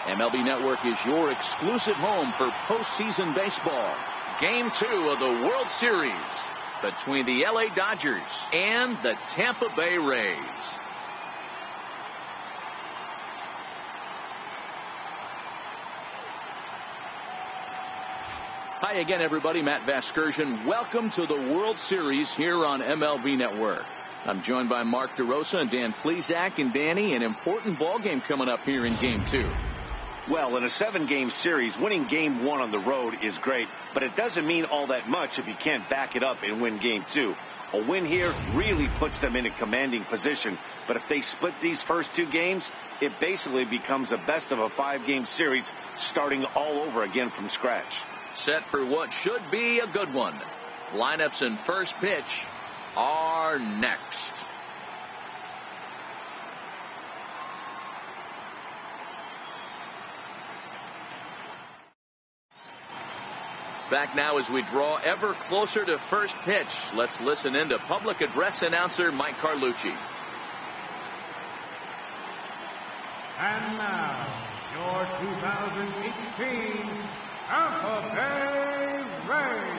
MLB Network is your exclusive home for postseason baseball. Game 2 of the World Series between the LA Dodgers and the Tampa Bay Rays. Hi again, everybody. Matt Vasgersian. Welcome to the World Series here on MLB Network. I'm joined by Mark DeRosa and Dan Plesac. And Danny, an important ball game coming up here in Game 2. Well, in a 7-game series, winning Game 1 on the road is great, but it doesn't mean all that much if you can't back it up and win Game 2. A win here really puts them in a commanding position, but if they split these first 2 games, it basically becomes a best of a 5-game series starting all over again from scratch. Set for what should be a good one. Lineups and first pitch are next. Back now as we draw ever closer to first pitch. Let's listen in to public address announcer Mike Carlucci. And now, your 2018 Tampa Bay Rays.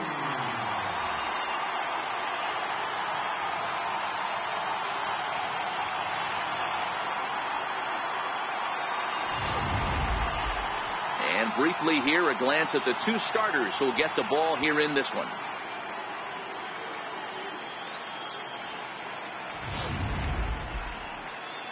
And briefly here, a glance at the 2 starters who'll get the ball here in this one.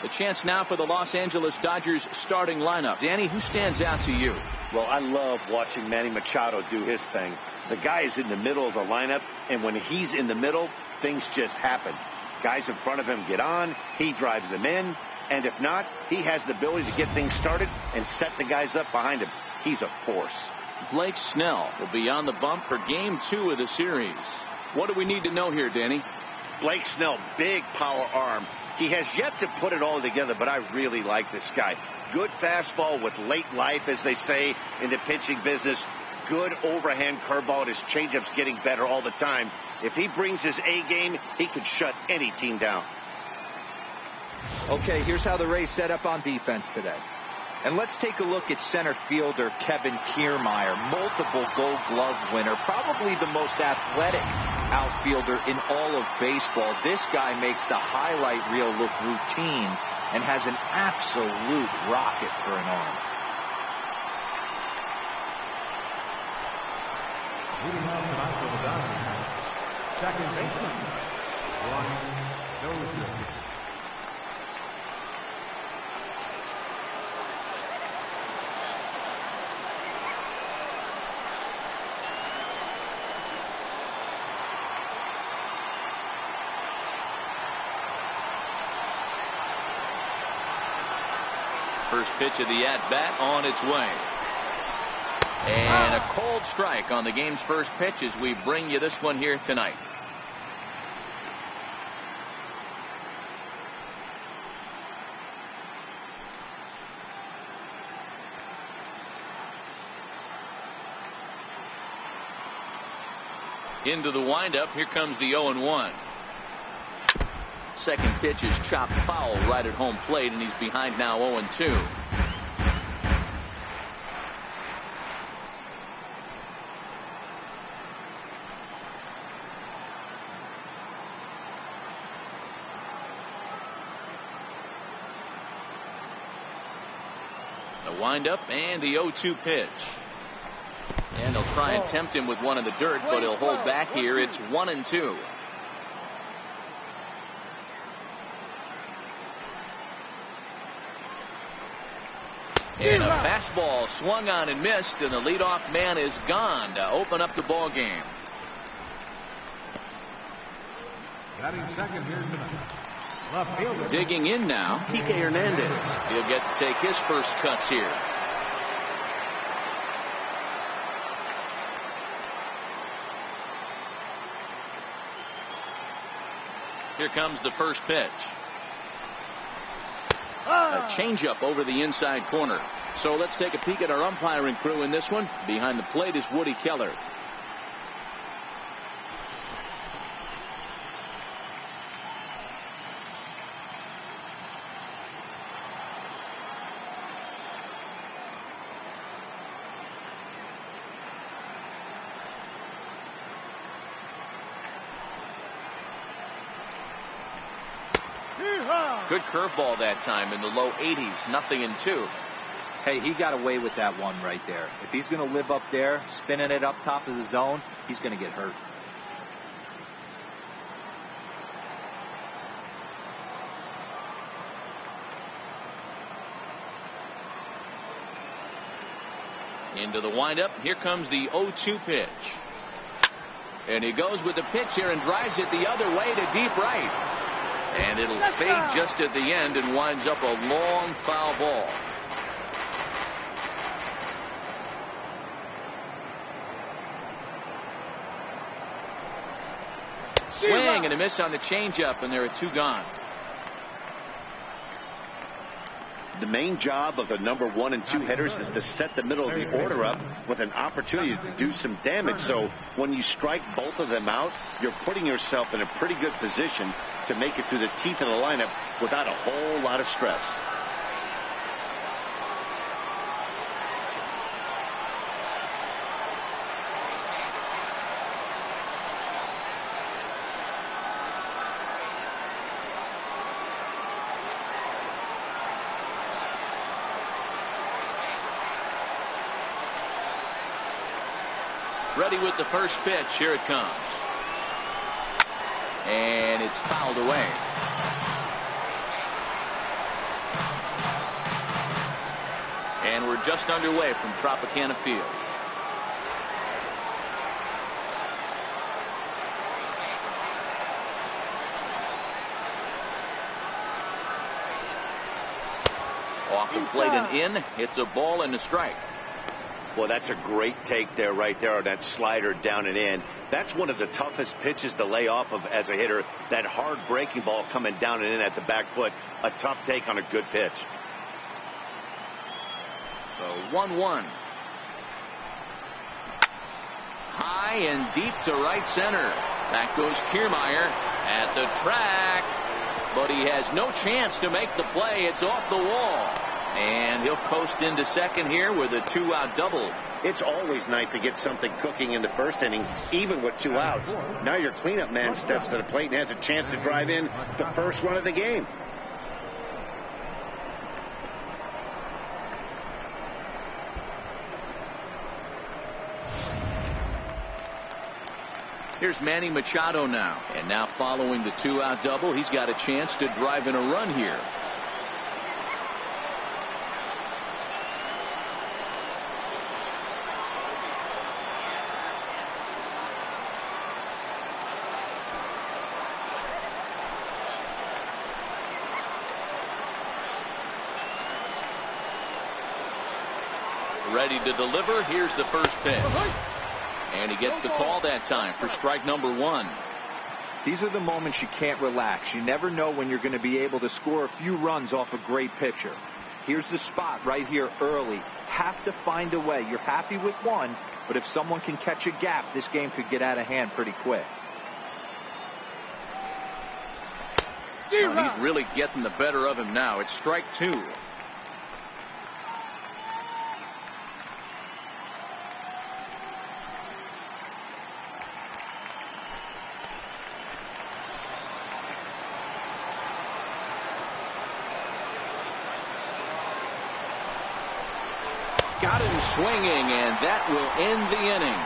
The chance now for the Los Angeles Dodgers starting lineup. Danny, who stands out to you? Well, I love watching Manny Machado do his thing. The guy is in the middle of the lineup, and when he's in the middle, things just happen. Guys in front of him get on, he drives them in, and if not, he has the ability to get things started and set the guys up behind him. He's a force. Blake Snell will be on the bump for Game 2 of the series. What do we need to know here, Danny? Blake Snell, big power arm. He has yet to put it all together, but I really like this guy. Good fastball with late life, as they say in the pitching business. Good overhand curveball. His changeup's getting better all the time. If he brings his A game, he could shut any team down. Okay, here's how the Rays set up on defense today. And let's take a look at center fielder Kevin Kiermaier, multiple Gold Glove winner, probably the most athletic outfielder in all of baseball. This guy makes the highlight reel look routine and has an absolute rocket for an arm. Leading off tonight for the Dodgers, second baseman, Ryan Dozier. First pitch of the at-bat on its way. And a cold strike on the game's first pitch as we bring you this one here tonight. Into the windup. Here comes the 0-1. Second pitch is chopped foul right at home plate, and he's behind now 0-2. The windup and the 0-2 pitch. And they'll try and tempt him with one in the dirt, but he'll hold back here. It's 1-2. And a fastball swung on and missed, and the leadoff man is gone to open up the ball game. Batting second here tonight, left fielder. Digging in now, Kike Hernandez. He'll get to take his first cuts here. Here comes the first pitch. A changeup over the inside corner. So let's take a peek at our umpiring crew in this one. Behind the plate is Woody Keller. Good curveball that time in the low 80s, 0-2. Hey, he got away with that one right there. If he's going to live up there, spinning it up top of the zone, he's going to get hurt. Into the windup. Here comes the 0-2 pitch. And he goes with the pitch here and drives it the other way to deep right. And it'll fade just at the end and winds up a long foul ball. Swing and a miss on the changeup, and there are 2 gone. The main job of the number 1 and 2 hitters is to set the middle of the order up with an opportunity to do some damage. So when you strike both of them out, you're putting yourself in a pretty good position to make it through the teeth of the lineup without a whole lot of stress. Ready with the first pitch. Here it comes. And it's fouled away. And we're just underway from Tropicana Field. Off the plate and in. It's a ball and a strike. Well, that's a great take there, right there, on that slider down and in. That's one of the toughest pitches to lay off of as a hitter. That hard breaking ball coming down and in at the back foot. A tough take on a good pitch. So 1-1. High and deep to right center. Back goes Kiermaier at the track. But he has no chance to make the play. It's off the wall. And he'll coast into second here with a 2-out double. It's always nice to get something cooking in the first inning, even with 2 outs. Now your cleanup man steps to the plate and has a chance to drive in the first run of the game. Here's Manny Machado now. And now following the 2-out double, he's got a chance to drive in a run here. Ready to deliver. Here's the first pitch. And he gets the call that time for strike number 1. These are the moments you can't relax. You never know when you're going to be able to score a few runs off a great pitcher. Here's the spot right here early. Have to find a way. You're happy with one, but if someone can catch a gap, this game could get out of hand pretty quick. Well, he's really getting the better of him now. It's strike 2. Got him swinging, and that will end the inning.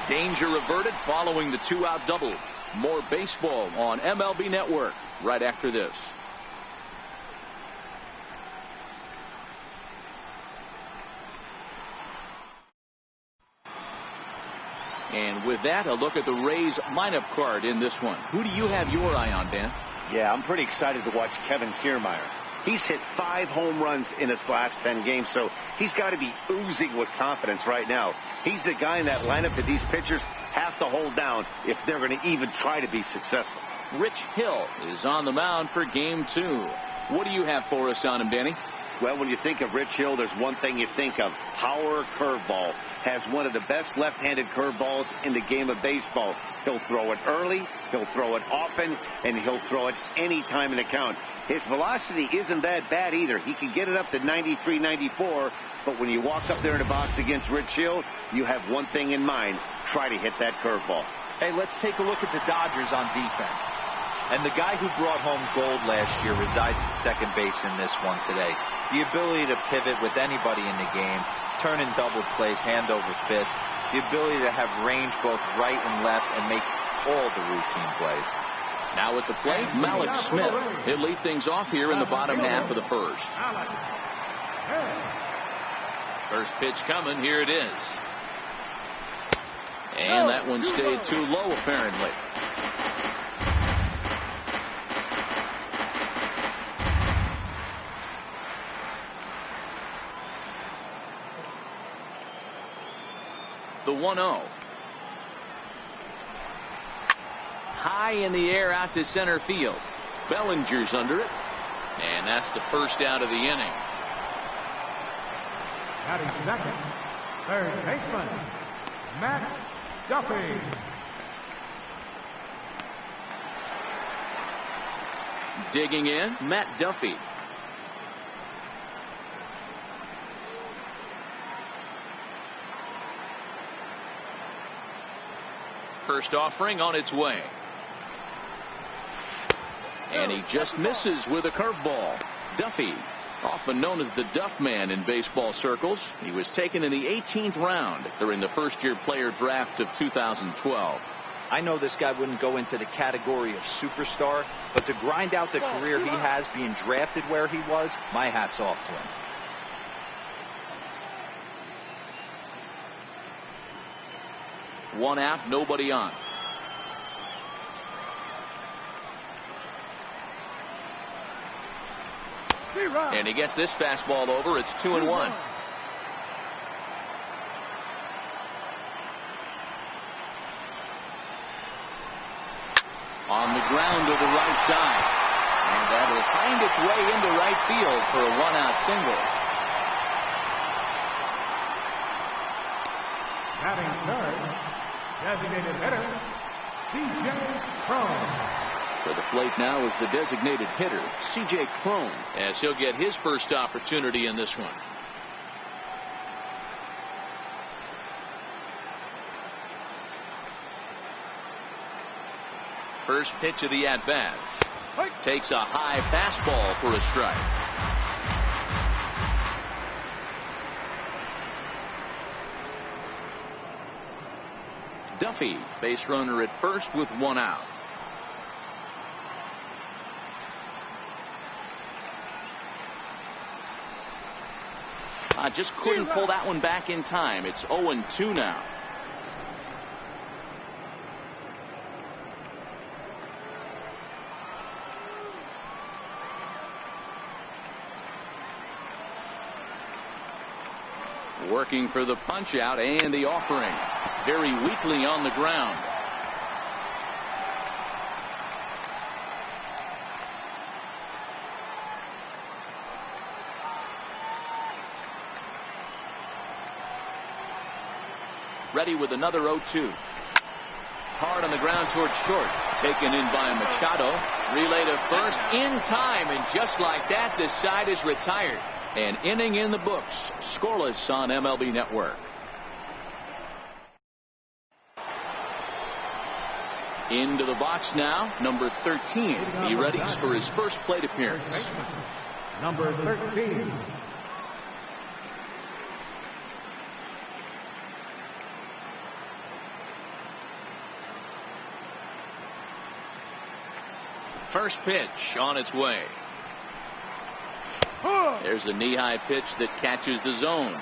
Danger reverted following the 2-out double. More baseball on MLB Network right after this. And with that, a look at the Rays lineup card in this one. Who do you have your eye on, Dan? Yeah, I'm pretty excited to watch Kevin Kiermaier. He's hit 5 home runs in his last 10 games, so he's got to be oozing with confidence right now. He's the guy in that lineup that these pitchers have to hold down if they're going to even try to be successful. Rich Hill is on the mound for game 2. What do you have for us on him, Danny? Well, when you think of Rich Hill, there's one thing you think of. Power curveball. Has one of the best left-handed curveballs in the game of baseball. He'll throw it early, he'll throw it often, and he'll throw it any time in the count. His velocity isn't that bad either. He can get it up to 93, 94, but when you walk up there in the box against Rich Hill, you have one thing in mind. Try to hit that curveball. Hey, let's take a look at the Dodgers on defense. And the guy who brought home gold last year resides at second base in this one today. The ability to pivot with anybody in the game, turn in double plays, hand over fist, the ability to have range both right and left, and makes all the routine plays. Now at the plate, Malik Smith. He'll lead things off here in the bottom half of the first. First pitch coming. Here it is. And that one stayed too low, apparently. The 1-0. High in the air out to center field. Bellinger's under it. And that's the first out of the inning. Batting second, third baseman, Matt Duffy. Digging in, Matt Duffy. First offering on its way. And he just misses with a curveball. Duffy, often known as the Duff Man in baseball circles. He was taken in the 18th round during the first-year player draft of 2012. I know this guy wouldn't go into the category of superstar, but to grind out the career he has being drafted where he was, my hat's off to him. One out, nobody on. And he gets this fastball over. It's 2-1. On the ground to the right side. And that'll find its way into right field for a one-out single. Batting third, designated hitter, C.J. Cron. For the plate now is the designated hitter, C.J. Cron, as he'll get his first opportunity in this one. First pitch of the at-bat. Takes a high fastball for a strike. Duffy, base runner at first with one out. Just couldn't pull that one back in time. It's 0-2 now. Working for the punch out and the offering. Very weakly on the ground. Ready with another 0-2. Hard on the ground towards short. Taken in by Machado. Relay to first in time. And just like that, this side is retired. An inning in the books. Scoreless on MLB Network. Into the box now, number 13. He readies for his first plate appearance. Number 13. First pitch on its way. There's a knee-high pitch that catches the zone.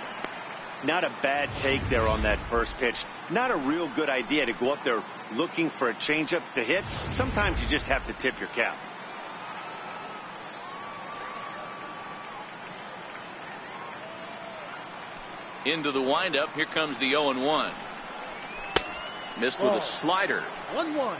Not a bad take there on that first pitch. Not a real good idea to go up there looking for a changeup to hit. Sometimes you just have to tip your cap. Into the windup. Here comes the 0-1. Missed with a slider. 1-1.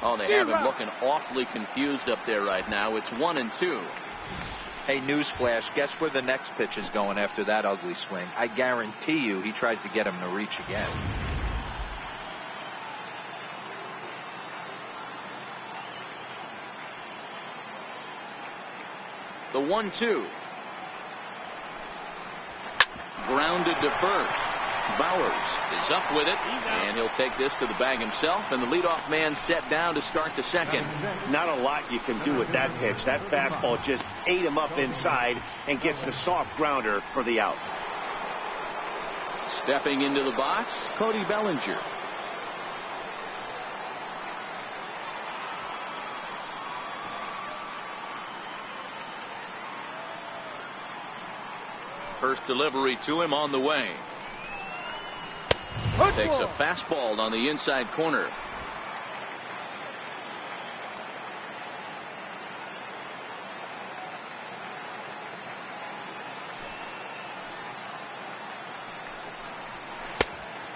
Oh, they have him looking awfully confused up there right now. It's 1-2. Hey, newsflash, guess where the next pitch is going after that ugly swing? I guarantee you he tries to get him to reach again. The 1-2. Grounded to first. Bowers is up with it, and he'll take this to the bag himself, and the leadoff man set down to start the second. Not a lot you can do with that pitch. That fastball just ate him up inside and gets the soft grounder for the out. Stepping into the box, Cody Bellinger. First delivery to him on the way. Takes a fastball on the inside corner.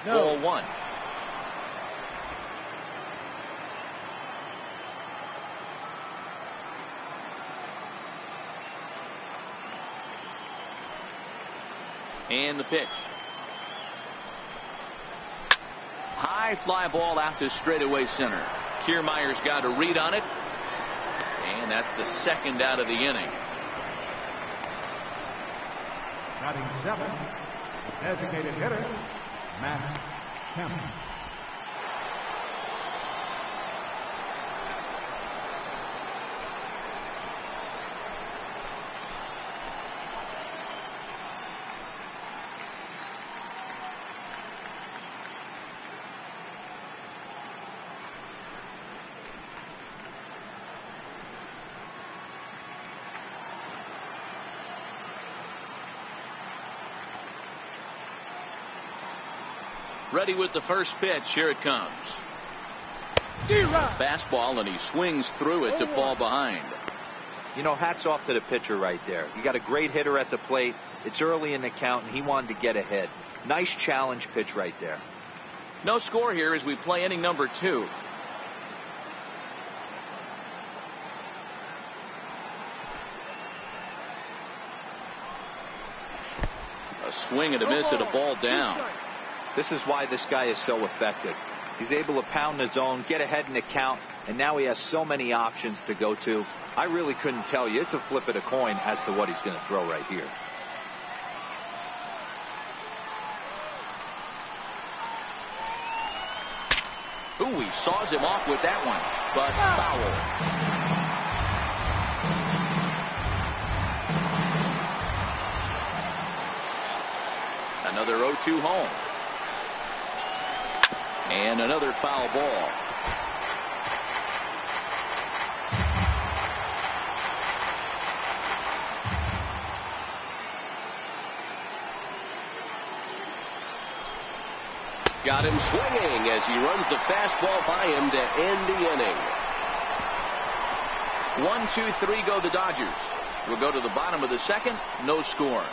Ball 1. And the pitch. High fly ball out to straightaway center. Kiermaier's got a read on it. And that's the second out of the inning. Batting 7, the designated hitter, Matt Kemp. Ready with the first pitch. Here it comes. Fastball, and he swings through it to fall behind. You know, hats off to the pitcher right there. You got a great hitter at the plate. It's early in the count, and he wanted to get ahead. Nice challenge pitch right there. No score here as we play inning number 2. A swing and a miss and a ball down. This is why this guy is so effective. He's able to pound the zone, get ahead in the count, and now he has so many options to go to. I really couldn't tell you. It's a flip of the coin as to what he's going to throw right here. Ooh, he saws him off with that one, but foul. Another 0-2 home. And another foul ball. Got him swinging as he runs the fastball by him to end the inning. 1, 2, 3 go the Dodgers. We'll go to the bottom of the second. No score.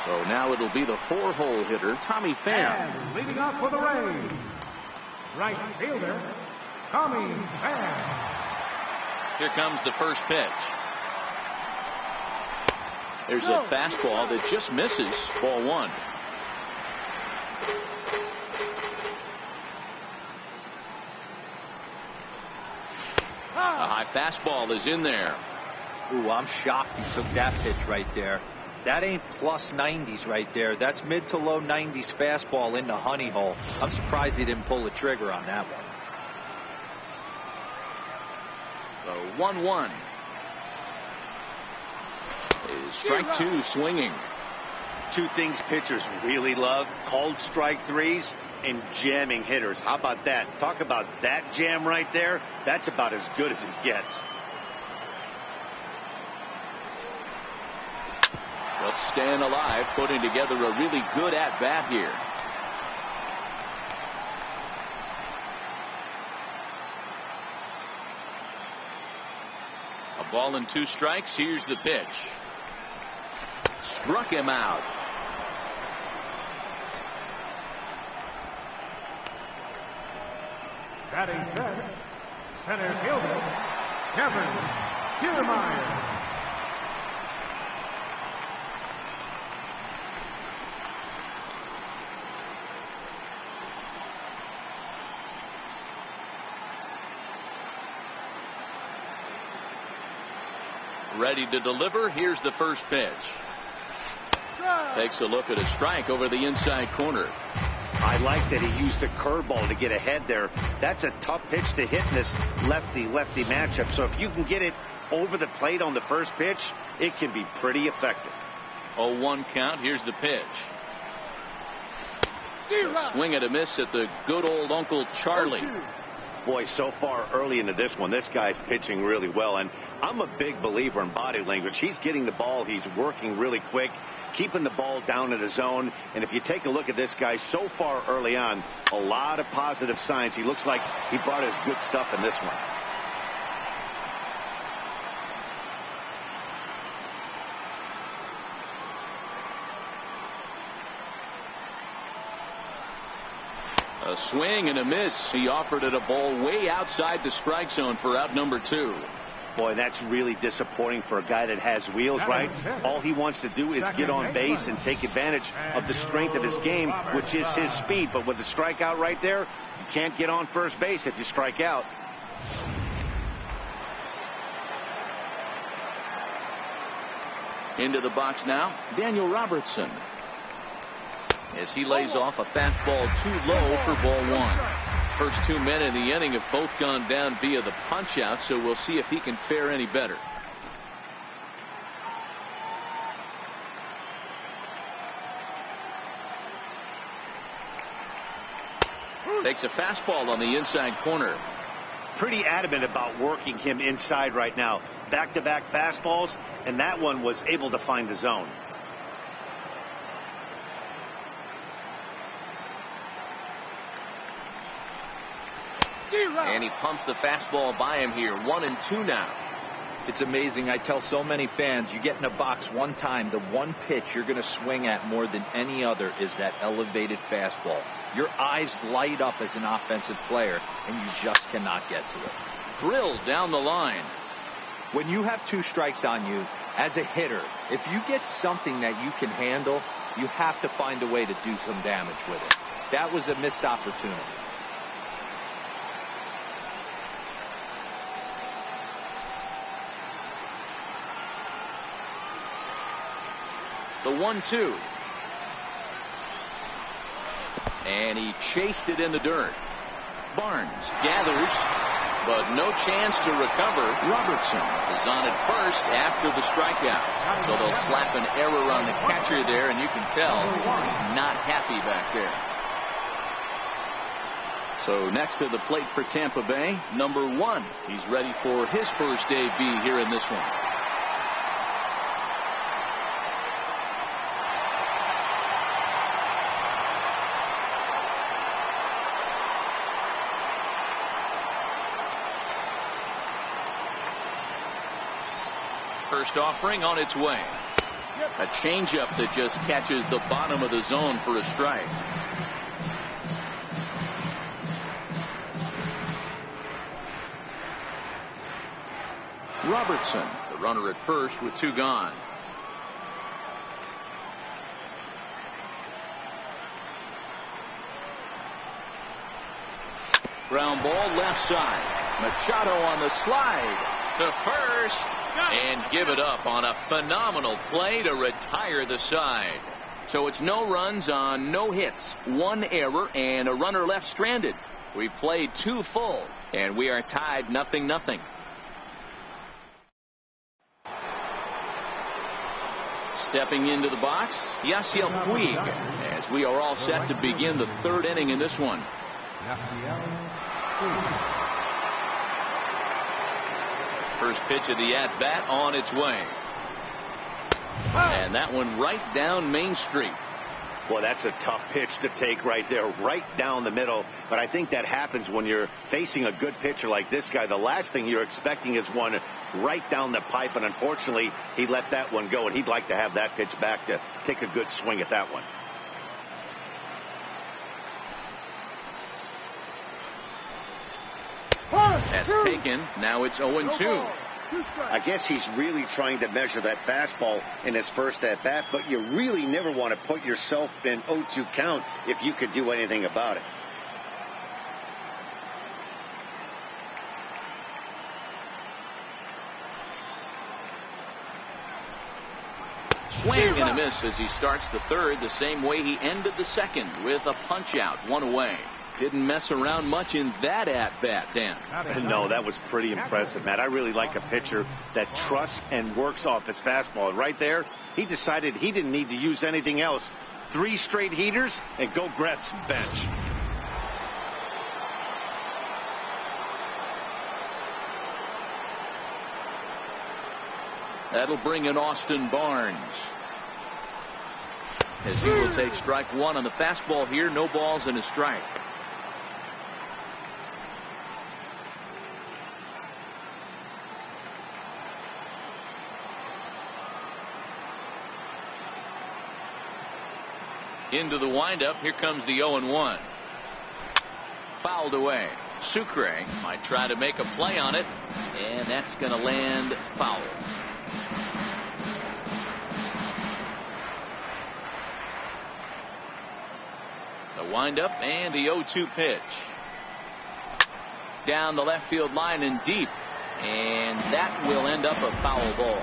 So now it'll be the 4-hole hitter, Tommy Pham. And leading off for the Rays, right fielder, Tommy Pham. Here comes the first pitch. There's a fastball that just misses. Ball 1. A high fastball is in there. Ooh, I'm shocked he took that pitch right there. That ain't plus 90s right there. That's mid to low 90s fastball in the honey hole. I'm surprised he didn't pull the trigger on that one. So 1-1. Is strike 2 swinging. Two things pitchers really love: called strike threes and jamming hitters. How about that? Talk about that jam right there. That's about as good as it gets. Just staying alive, putting together a really good at-bat here. A ball and 2 strikes. Here's the pitch. Struck him out. Batting 10th, center fielder, Kevin Kiermaier. Ready to deliver. Here's the first pitch. Takes a look at a strike over the inside corner. I like that he used the curveball to get ahead there. That's a tough pitch to hit in this lefty-lefty matchup. So if you can get it over the plate on the first pitch, it can be pretty effective. 0-1 count. Here's the pitch. A swing and a miss at the good old Uncle Charlie. Boy, so far early into this one, this guy's pitching really well. And I'm a big believer in body language. He's getting the ball. He's working really quick, keeping the ball down in the zone. And if you take a look at this guy so far early on, a lot of positive signs. He looks like he brought his good stuff in this one. A swing and a miss. He offered it a ball way outside the strike zone for out number 2. Boy, that's really disappointing for a guy that has wheels, right? All he wants to do is get on base and take advantage of the strength of his game, which is his speed. But with the strikeout right there, you can't get on first base if you strike out. Into the box now, Daniel Robertson. As he lays off a fastball too low for ball 1. First 2 men in the inning have both gone down via the punch out, so we'll see if he can fare any better. Takes a fastball on the inside corner. Pretty adamant about working him inside right now. Back-to-back fastballs, and that one was able to find the zone. And he pumps the fastball by him here. 1-2 now. It's amazing. I tell so many fans, you get in a box one time, the one pitch you're going to swing at more than any other is that elevated fastball. Your eyes light up as an offensive player, and you just cannot get to it. Drilled down the line. When you have 2 strikes on you, as a hitter, if you get something that you can handle, you have to find a way to do some damage with it. That was a missed opportunity. The 1-2. And he chased it in the dirt. Barnes gathers, but no chance to recover. Robertson is on at first after the strikeout. So they'll slap an error on the catcher there, and you can tell he's not happy back there. So next to the plate for Tampa Bay, number 1. He's ready for his first debut here in this one. First offering on its way. A changeup that just catches the bottom of the zone for a strike. Robertson, the runner at first with 2 gone. Ground ball left side. Machado on the slide to first. And give it up on a phenomenal play to retire the side. So it's no runs on no hits, 1 error, and a runner left stranded. We've played 2 full, and we are tied 0-0. Stepping into the box, Yasiel Puig, as we are all set to begin the 3rd inning in this one. First pitch of the at-bat on its way. And that one right down Main Street. Well, that's a tough pitch to take right there, right down the middle. But I think that happens when you're facing a good pitcher like this guy. The last thing you're expecting is one right down the pipe, and unfortunately, he let that one go, and he'd like to have that pitch back to take a good swing at that one. That's taken. Now it's 0-2. I guess he's really trying to measure that fastball in his first at-bat, but you really never want to put yourself in 0-2 count if you could do anything about it. Swing and a miss as he starts the third the same way he ended the second, with a punch out, one away. Didn't mess around much in that at-bat, Dan. No, that was pretty impressive, Matt. I really like a pitcher that trusts and works off his fastball. Right there, he decided he didn't need to use anything else. 3 straight heaters and go grab some bench. That'll bring in Austin Barnes. As he will take strike one on the fastball here. No balls and a strike. Into the windup. Here comes the 0-1. Fouled away. Sucre might try to make a play on it, and that's going to land foul. The windup and the 0-2 pitch. Down the left field line and deep, and that will end up a foul ball.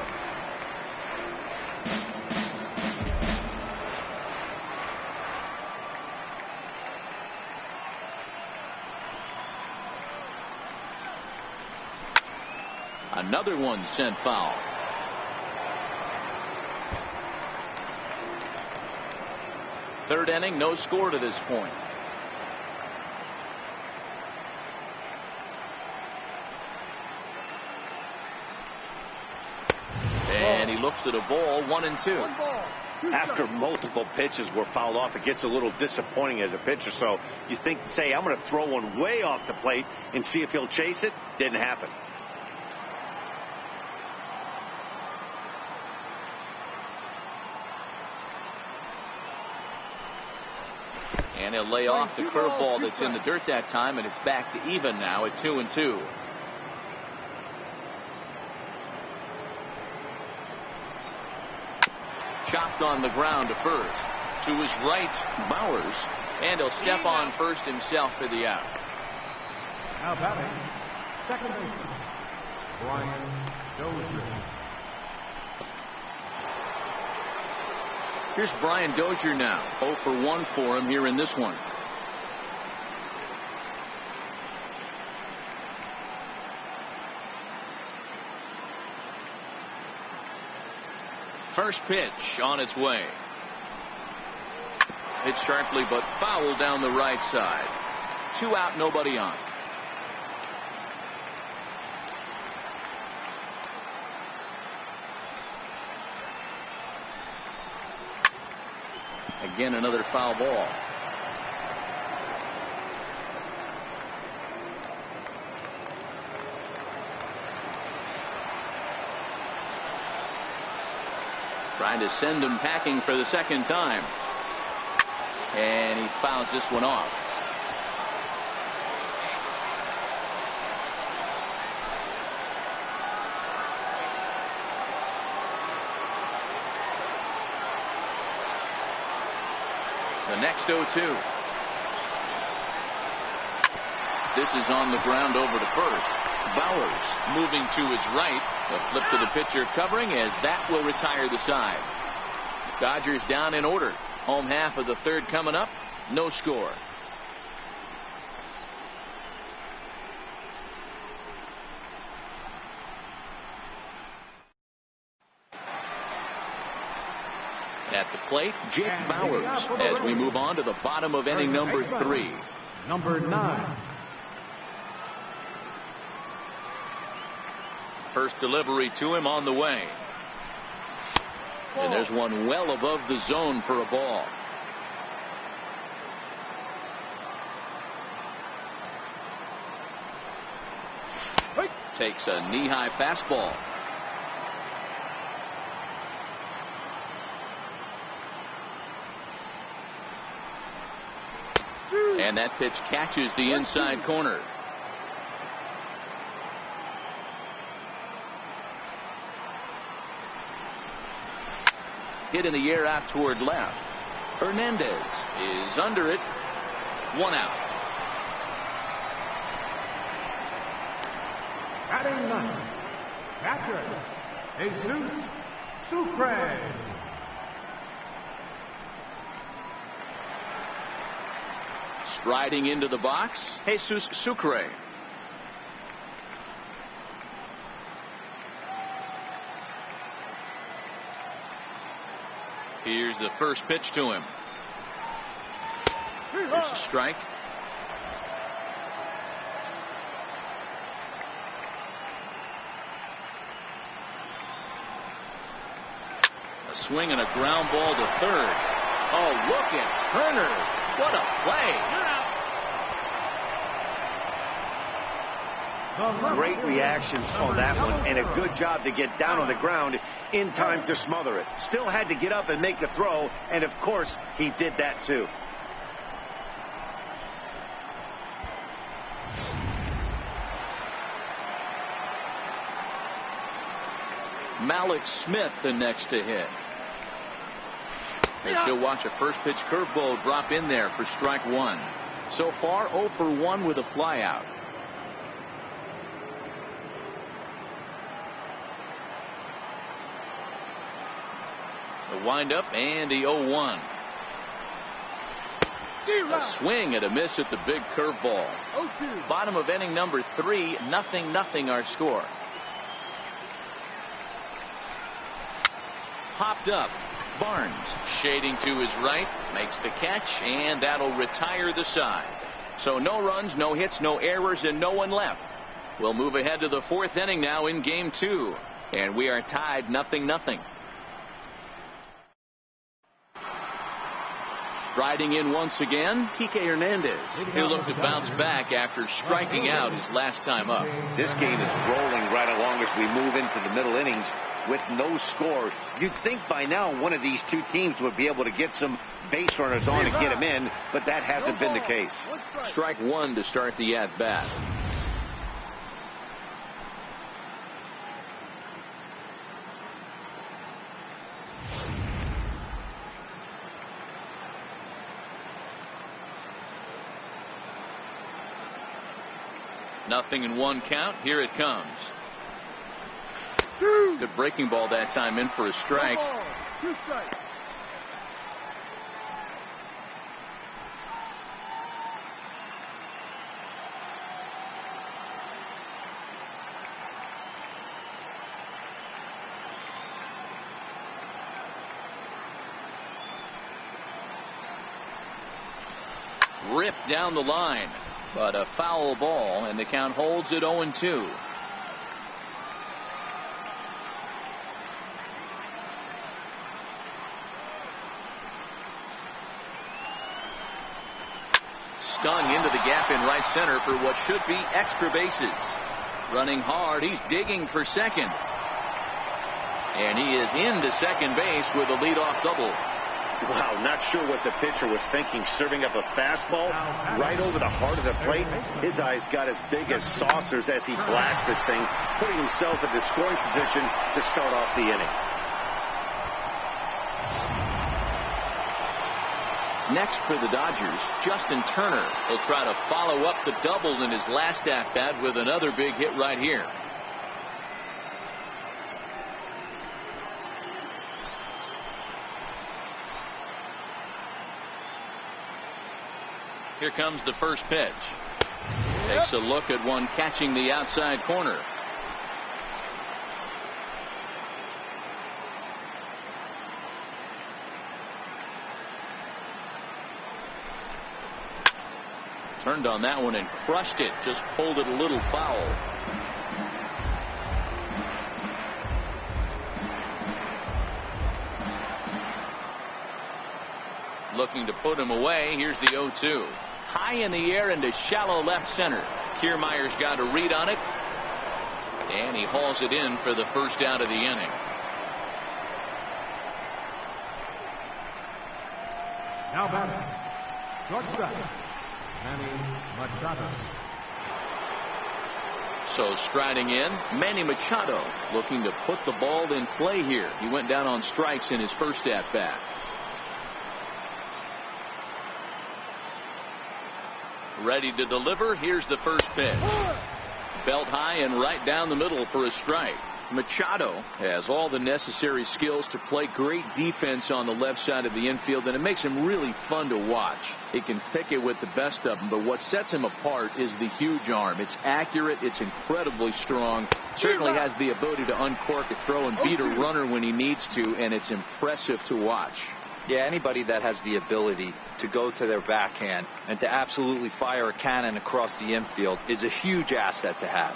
Another one sent foul. Third inning, no score to this point. And he looks at a ball, 1-2. After multiple pitches were fouled off, it gets a little disappointing as a pitcher. So you think, say, I'm going to throw one way off the plate and see if he'll chase it. Didn't happen. And he'll lay off the curveball that's in the dirt that time, and it's back to even now at 2-2. Chopped on the ground to first. To his right, Bowers. And he'll step on first himself for the out. Now batting, second baseman, Brian Dozier. Here's Brian Dozier now. 0 for 1 for him here in this one. First pitch on its way. Hit sharply but foul down the right side. 2 out, nobody on. Again, another foul ball. Trying to send him packing for the second time. And he fouls this one off. The next 0-2. This is on the ground over to first. Bowers moving to his right. A flip to the pitcher covering, as that will retire the side. Dodgers down in order. Home half of the third coming up. No score. At the plate, Jake Bowers, as we move on to the bottom of inning number 3. Number 9. First delivery to him on the way. And there's one well above the zone for a ball. Takes a knee-high fastball. And that pitch catches the inside corner. Hit in the air out toward left. Hernandez is under it. 1 out. Batting ninth, catcher, Jesus Sucre. Striding into the box, Jesus Sucre. Here's the first pitch to him. There's a strike. A swing and a ground ball to third. Oh, look at Turner. What a play. Great reactions on that one, and a good job to get down on the ground in time to smother it. Still had to get up and make the throw, and of course, he did that too. Malik Smith the next to hit. And she'll watch a first pitch curveball drop in there for strike one. So far 0 for 1 with a flyout. The windup and the 0-1. A swing and a miss at the big curveball. Bottom of inning number 3, 0-0 our score. Popped up. Barnes shading to his right, makes the catch, and that'll retire the side. So no runs, no hits, no errors, and no one left. We'll move ahead to the 4th inning now in game 2, and we are tied 0-0. Striding in once again, Kike Hernandez. He'll look to bounce back after striking out his last time up. This game is rolling right along as we move into the middle innings with no score. You'd think by now one of these two teams would be able to get some base runners on and get them in, but that hasn't been the case. Strike one to start the at-bat. Nothing in one count. Here it comes. Good breaking ball that time, in for a strike. Ripped down the line, but a foul ball, and the count holds at 0-2. Stung into the gap in right center for what should be extra bases. Running hard, he's digging for second. And he is into second base with a leadoff double. Wow, not sure what the pitcher was thinking, serving up a fastball right over the heart of the plate. His eyes got as big as saucers as he blasted this thing, putting himself in the scoring position to start off the inning. Next for the Dodgers, Justin Turner will try to follow up the double in his last at-bat with another big hit right here. Here comes the first pitch. Takes a look at one catching the outside corner. Turned on that one and crushed it. Just pulled it a little foul. Looking to put him away. Here's the 0-2. High in the air into shallow left center. Kiermaier's got a read on it, and he hauls it in for the first out of the inning. Now batting, shortstop, Manny Machado. So striding in, Manny Machado looking to put the ball in play here. He went down on strikes in his first at bat. Ready to deliver. Here's the first pitch. Belt high and right down the middle for a strike. Machado has all the necessary skills to play great defense on the left side of the infield, and it makes him really fun to watch. He can pick it with the best of them, but what sets him apart is the huge arm. It's accurate, it's incredibly strong, certainly has the ability to uncork a throw and beat a runner when he needs to, and it's impressive to watch. Yeah, anybody that has the ability to go to their backhand and to absolutely fire a cannon across the infield is a huge asset to have.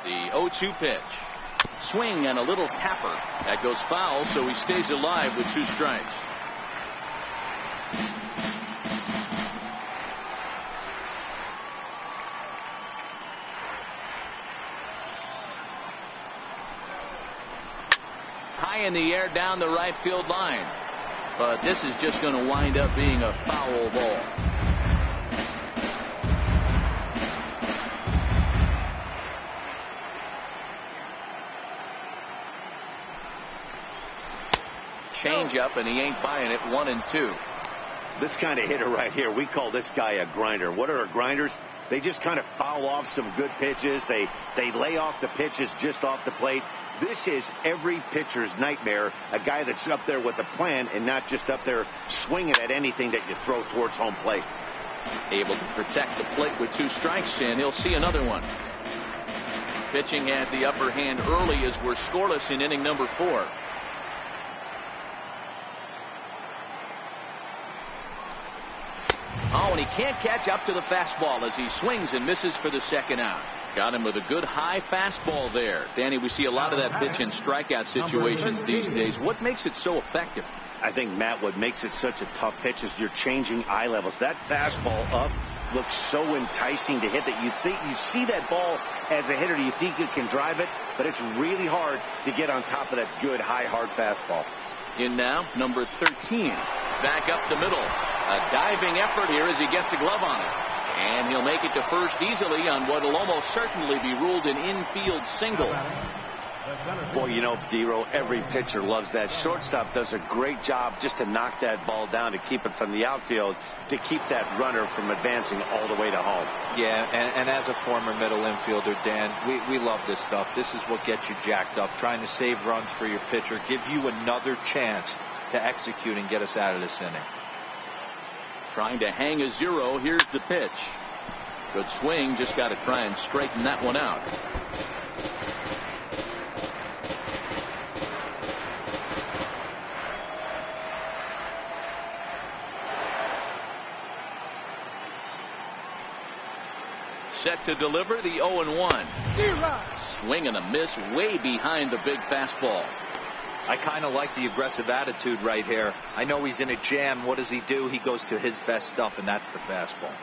The 0-2 pitch. Swing and a little tapper. That goes foul, so he stays alive with 2 strikes. High in the air down the right field line. But this is just going to wind up being a foul ball. Change up, and he ain't buying it. 1-2. This kind of hitter right here, we call this guy a grinder. What are grinders? They just kind of foul off some good pitches. They lay off the pitches just off the plate. This is every pitcher's nightmare, a guy that's up there with a plan and not just up there swinging at anything that you throw towards home plate. Able to protect the plate with 2 strikes, and he'll see another one. Pitching has the upper hand early as we're scoreless in inning number 4. Oh, and he can't catch up to the fastball as he swings and misses for the second out. Got him with a good high fastball there. Danny, we see a lot of that pitch in strikeout situations these days. What makes it so effective? I think, Matt, what makes it such a tough pitch is you're changing eye levels. That fastball up looks so enticing to hit that you think you see that ball as a hitter. You think you can drive it, but it's really hard to get on top of that good high hard fastball. In now, number 13. Back up the middle. A diving effort here as he gets a glove on it. And he'll make it to first easily on what will almost certainly be ruled an infield single. Boy, you know, D-Row, every pitcher loves that. Shortstop does a great job just to knock that ball down, to keep it from the outfield, to keep that runner from advancing all the way to home. Yeah, and as a former middle infielder, Dan, we love this stuff. This is what gets you jacked up, trying to save runs for your pitcher, give you another chance to execute and get us out of this inning. Trying to hang a 0. Here's the pitch. Good swing. Just got to try and straighten that one out. Set to deliver the 0-1. Swing and a miss way behind the big fastball. I kind of like the aggressive attitude right here. I know he's in a jam. What does he do? He goes to his best stuff, and that's the fastball.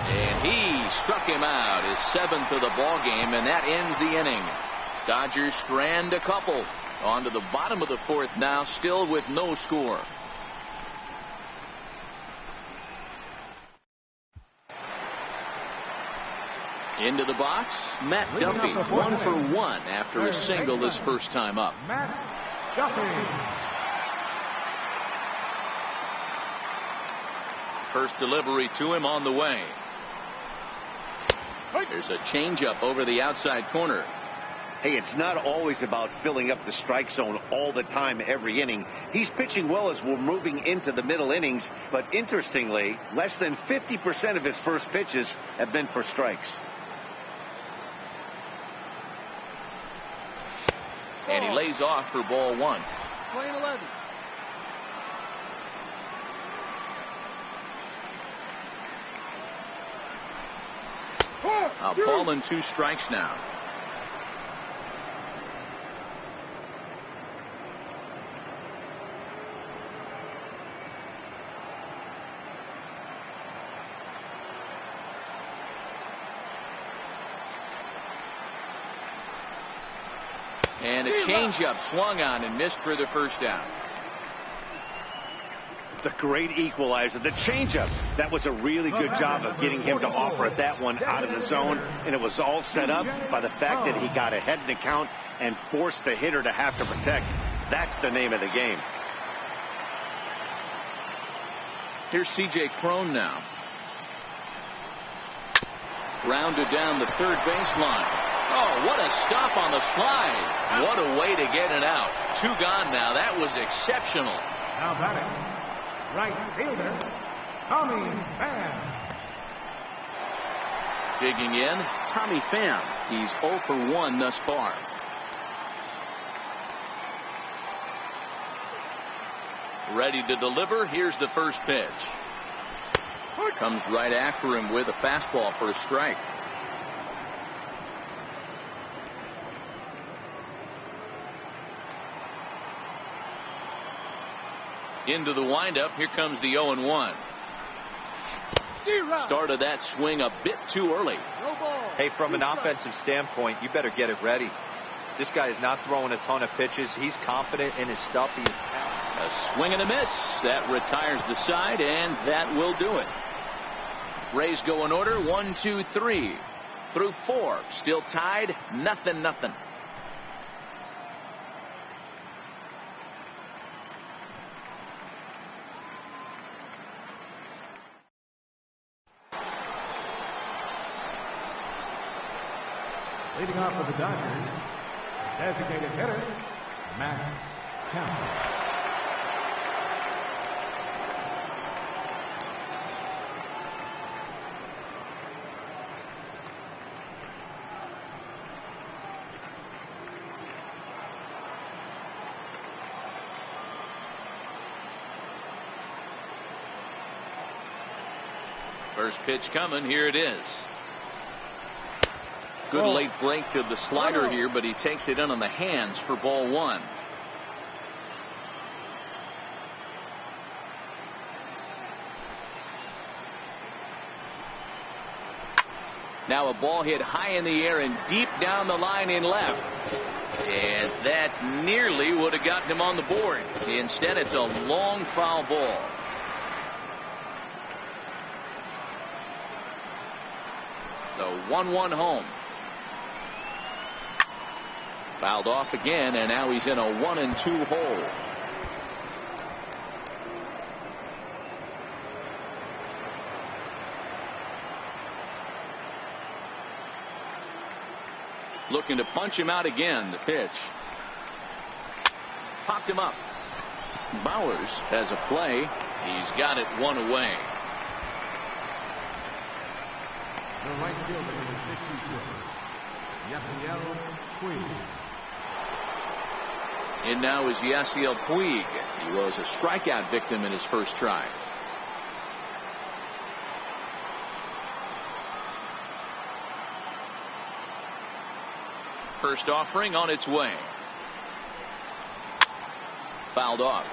And he struck him out, his 7th of the ball game, and that ends the inning. Dodgers strand a couple. On to the bottom of the 4th now, still with no score. Into the box, Matt Duffy, 1 for 1 after a single his first time up. Matt Duffy. First delivery to him on the way. There's a changeup over the outside corner. Hey, it's not always about filling up the strike zone all the time every inning. He's pitching well as we're moving into the middle innings, but interestingly, less than 50% of his first pitches have been for strikes. And he lays off for ball 1. Playing 11. A ball and 2 strikes now. And a changeup swung on and missed for the first down. the great equalizer. The changeup. That was a really good job of getting him to offer that one out of the zone. And it was all set up by the fact that he got ahead in the count and forced the hitter to have to protect. That's the name of the game. Here's C.J. Cron now. Rounded down the third baseline. Oh, what a stop on the slide. What a way to get it out. 2 gone now. That was exceptional. Now batting, right fielder, Tommy Pham. Digging in, Tommy Pham. He's 0 for 1 thus far. Ready to deliver. Here's the first pitch. Comes right after him with a fastball for a strike. Into the windup. Here comes the 0-1. Started that swing a bit too early. Hey, from an offensive standpoint, you better get it ready. This guy is not throwing a ton of pitches. He's confident in his stuff. A swing and a miss. That retires the side, and that will do it. Rays go in order. 1, 2, 3 through 4. Still tied. 0-0. Leading off for the Dodgers, the designated hitter, Matt Kemp. First pitch coming. Here it is. Good late break to the slider here, but he takes it in on the hands for ball 1. Now a ball hit high in the air and deep down the line in left. And that nearly would have gotten him on the board. Instead, it's a long foul ball. The 1-1 home. Fouled off again, and now he's in a 1-2 hole. Looking to punch him out again. The pitch. Popped him up. Bowers has a play. He's got it 1 away. The right fielder, number 62, Yasiel Puig. In now is Yasiel Puig. He was a strikeout victim in his first try. First offering on its way. Fouled off.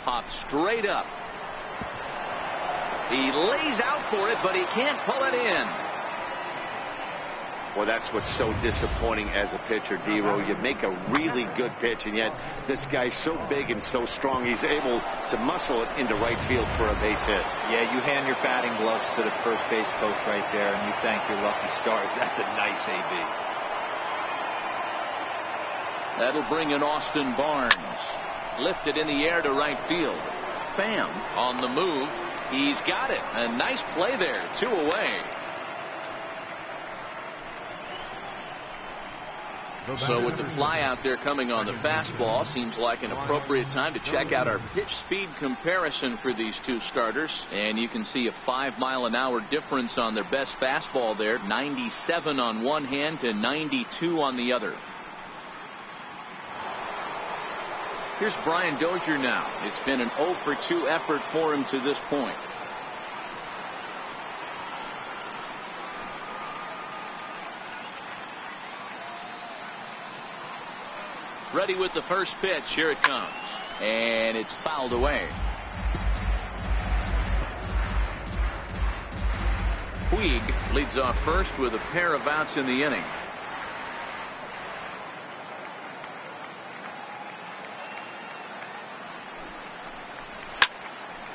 Popped straight up. He lays out for it, but he can't pull it in. Well, that's what's so disappointing as a pitcher, D-Row. You make a really good pitch, and yet this guy's so big and so strong, he's able to muscle it into right field for a base hit. Yeah, you hand your batting gloves to the first base coach right there, and you thank your lucky stars. That's a nice AB. That'll bring in Austin Barnes. Lifted in the air to right field. Pham on the move. He's got it. A nice play there. 2 away. So with the fly out there coming on the fastball, seems like an appropriate time to check out our pitch speed comparison for these two starters. And you can see a 5-mile-an-hour difference on their best fastball there. 97 on one hand to 92 on the other. Here's Brian Dozier now. It's been an 0 for 2 effort for him to this point. Ready with the first pitch. Here it comes. And it's fouled away. Puig leads off first with a pair of outs in the inning.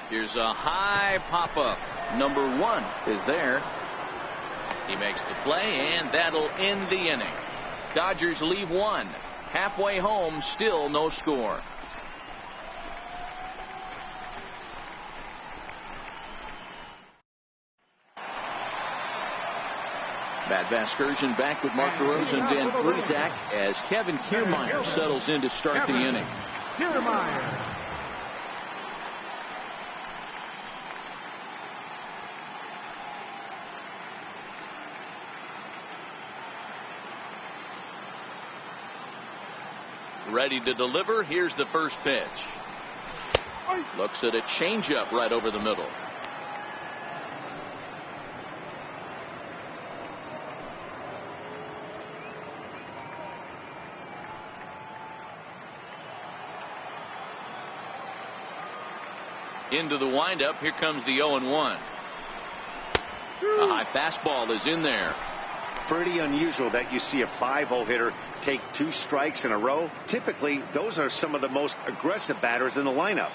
Here's a high pop-up. Number 1 is there. He makes the play, and that'll end the inning. Dodgers leave 1. Halfway home, still no score. Matt Vasgersian back with Mark DeRosa and Dan Plesac as Kevin Kiermaier settles in to start the inning. Kiermaier. Ready to deliver. Here's the first pitch. Looks at a changeup right over the middle. Into the windup. Here comes the 0-1. A high fastball is in there. Pretty unusual that you see a 5-0 hitter take 2 strikes in a row. Typically, those are some of the most aggressive batters in the lineup.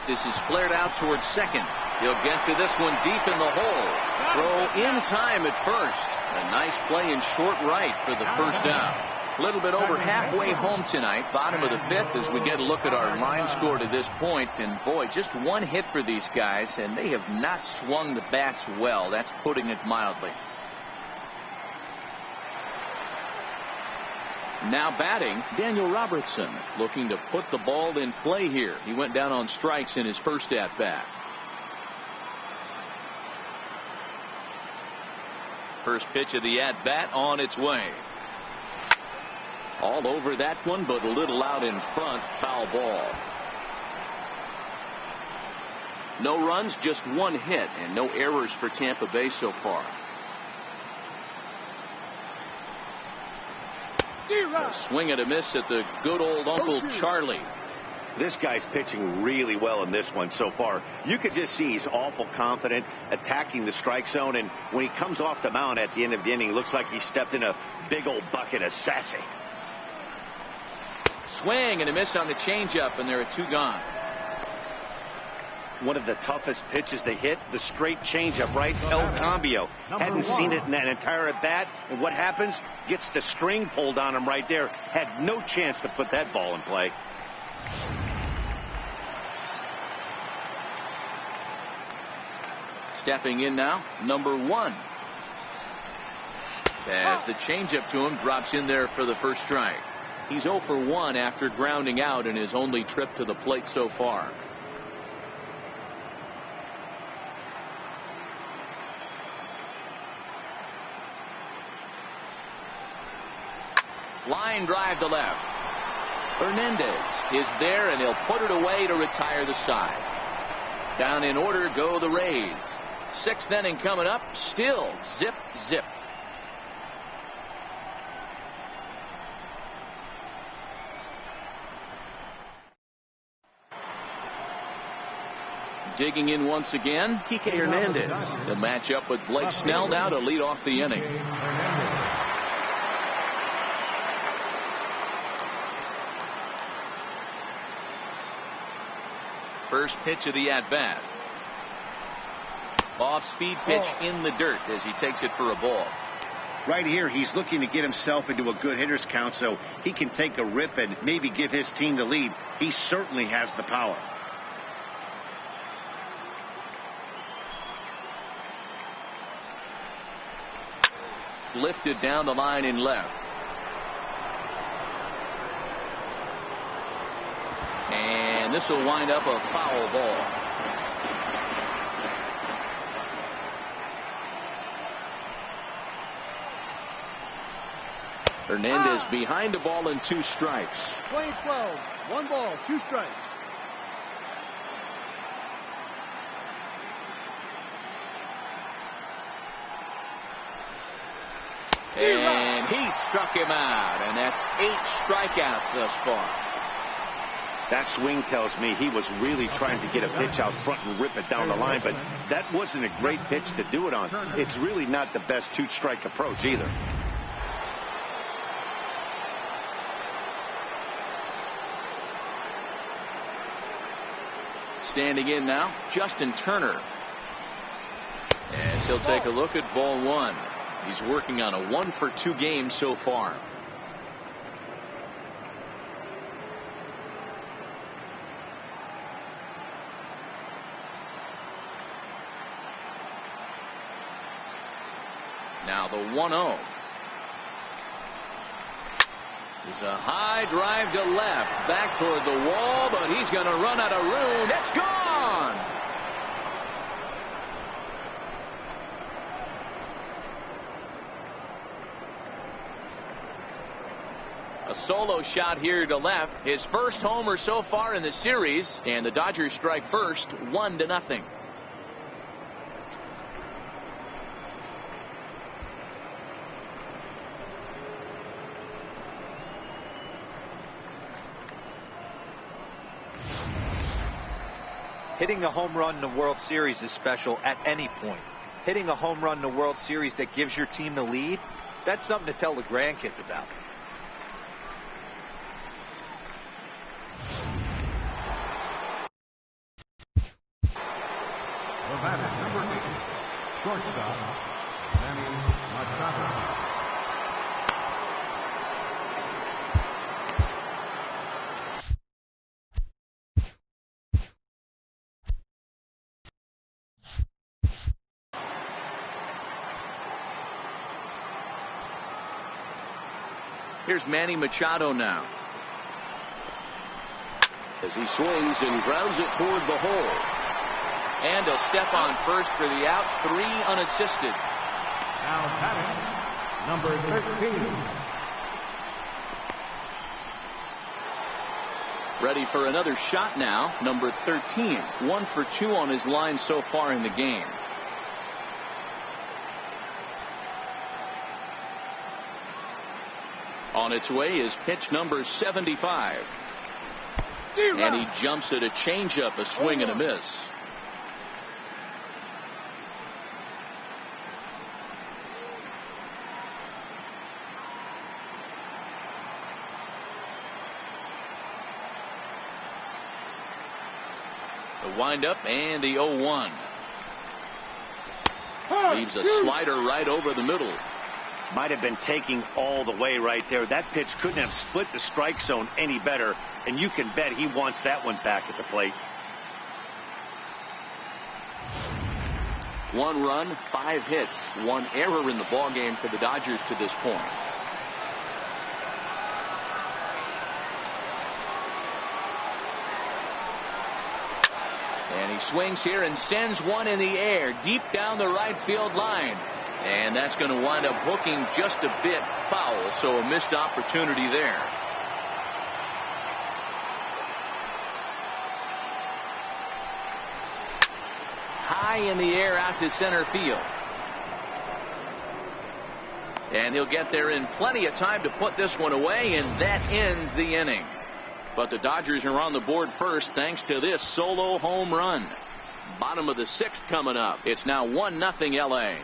This is flared out towards second. He'll get to this one deep in the hole. Throw in time at first. A nice play in short right for the first out. A little bit over halfway home tonight, bottom of the 5th, as we get a look at our line score to this point. And boy, just 1 hit for these guys, and they have not swung the bats well. That's putting it mildly. Now batting, Daniel Robertson, looking to put the ball in play here. He went down on strikes in his first at bat. First pitch of the at bat on its way. All over that one, but a little out in front. Foul ball. No runs, just 1 hit, and no errors for Tampa Bay so far. A swing and a miss at the good old Uncle Charlie. This guy's pitching really well in this one so far. You could just see he's awful confident, attacking the strike zone, and when he comes off the mound at the end of the inning, looks like he stepped in a big old bucket of sassy. Swing and a miss on the changeup, and there are 2 gone. One of the toughest pitches to hit, the straight changeup, right? El Cambio. Hadn't seen it in that entire at bat, and what happens? Gets the string pulled on him right there. Had no chance to put that ball in play. Stepping in now, number 1. As the changeup to him drops in there for the first strike. He's 0 for 1 after grounding out in his only trip to the plate so far. Line drive to left. Hernandez is there, and he'll put it away to retire the side. Down in order go the Rays. 6th inning coming up. Still zip, zip. Digging in once again, Kike Hernandez. The matchup with Blake Snell now to lead off the inning. First pitch of the at-bat. Off-speed pitch in the dirt as he takes it for a ball. Right here, he's looking to get himself into a good hitter's count so he can take a rip and maybe give his team the lead. He certainly has the power. Lifted down the line in left. And this will wind up a foul ball. Hernandez behind the ball and 2 strikes. Play 12. 1 ball, 2 strikes. And And he struck him out, and that's 8 strikeouts thus far. That swing tells me he was really trying to get a pitch out front and rip it down the line, but that wasn't a great pitch to do it on. It's really not the best 2-strike approach either. Standing in now, Justin Turner. As he'll take a look at ball 1. He's working on a 1-for-2 game so far. Now the 1-0. It's a high drive to left, back toward the wall, but he's going to run out of room. It's gone. A solo shot here to left. His first homer so far in the series, and the Dodgers strike first, 1-0. Hitting a home run in the World Series is special at any point. Hitting a home run in the World Series that gives your team the lead, that's something to tell the grandkids about. The batter, number 8, shortstop, Manny Machado. Here's Manny Machado now. As he swings and grounds it toward the hole. And he'll step on first for the out. 3 unassisted. Now batting, number 13. Ready for another shot now. Number 13. 1 for 2 on his line so far in the game. On its way is pitch number 75. And he jumps at a changeup, a swing and a miss. The windup and the 0-1. Leaves a slider right over the middle. Might have been taking all the way right there. That pitch couldn't have split the strike zone any better, and you can bet he wants that one back at the plate. 1 run, 5 hits, 1 error in the ballgame for the Dodgers to this point. And he swings here and sends one in the air deep down the right field line. And that's going to wind up hooking just a bit foul, so a missed opportunity there. High in the air out to center field. And he'll get there in plenty of time to put this one away, and that ends the inning. But the Dodgers are on the board first thanks to this solo home run. Bottom of the 6th coming up. It's now 1-0 LA.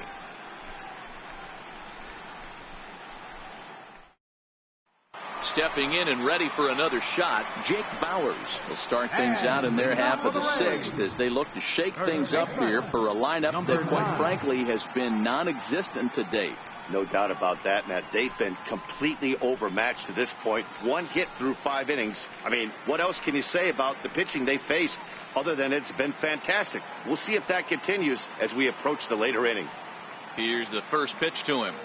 Stepping in and ready for another shot, Jake Bauers will start things out in their half of the 6th as they look to shake things up here for a lineup that quite frankly has been non-existent to date. No doubt about that, Matt. They've been completely overmatched to this point. 1 hit through 5 innings. I mean, what else can you say about the pitching they faced other than it's been fantastic? We'll see if that continues as we approach the later inning. Here's the first pitch to him.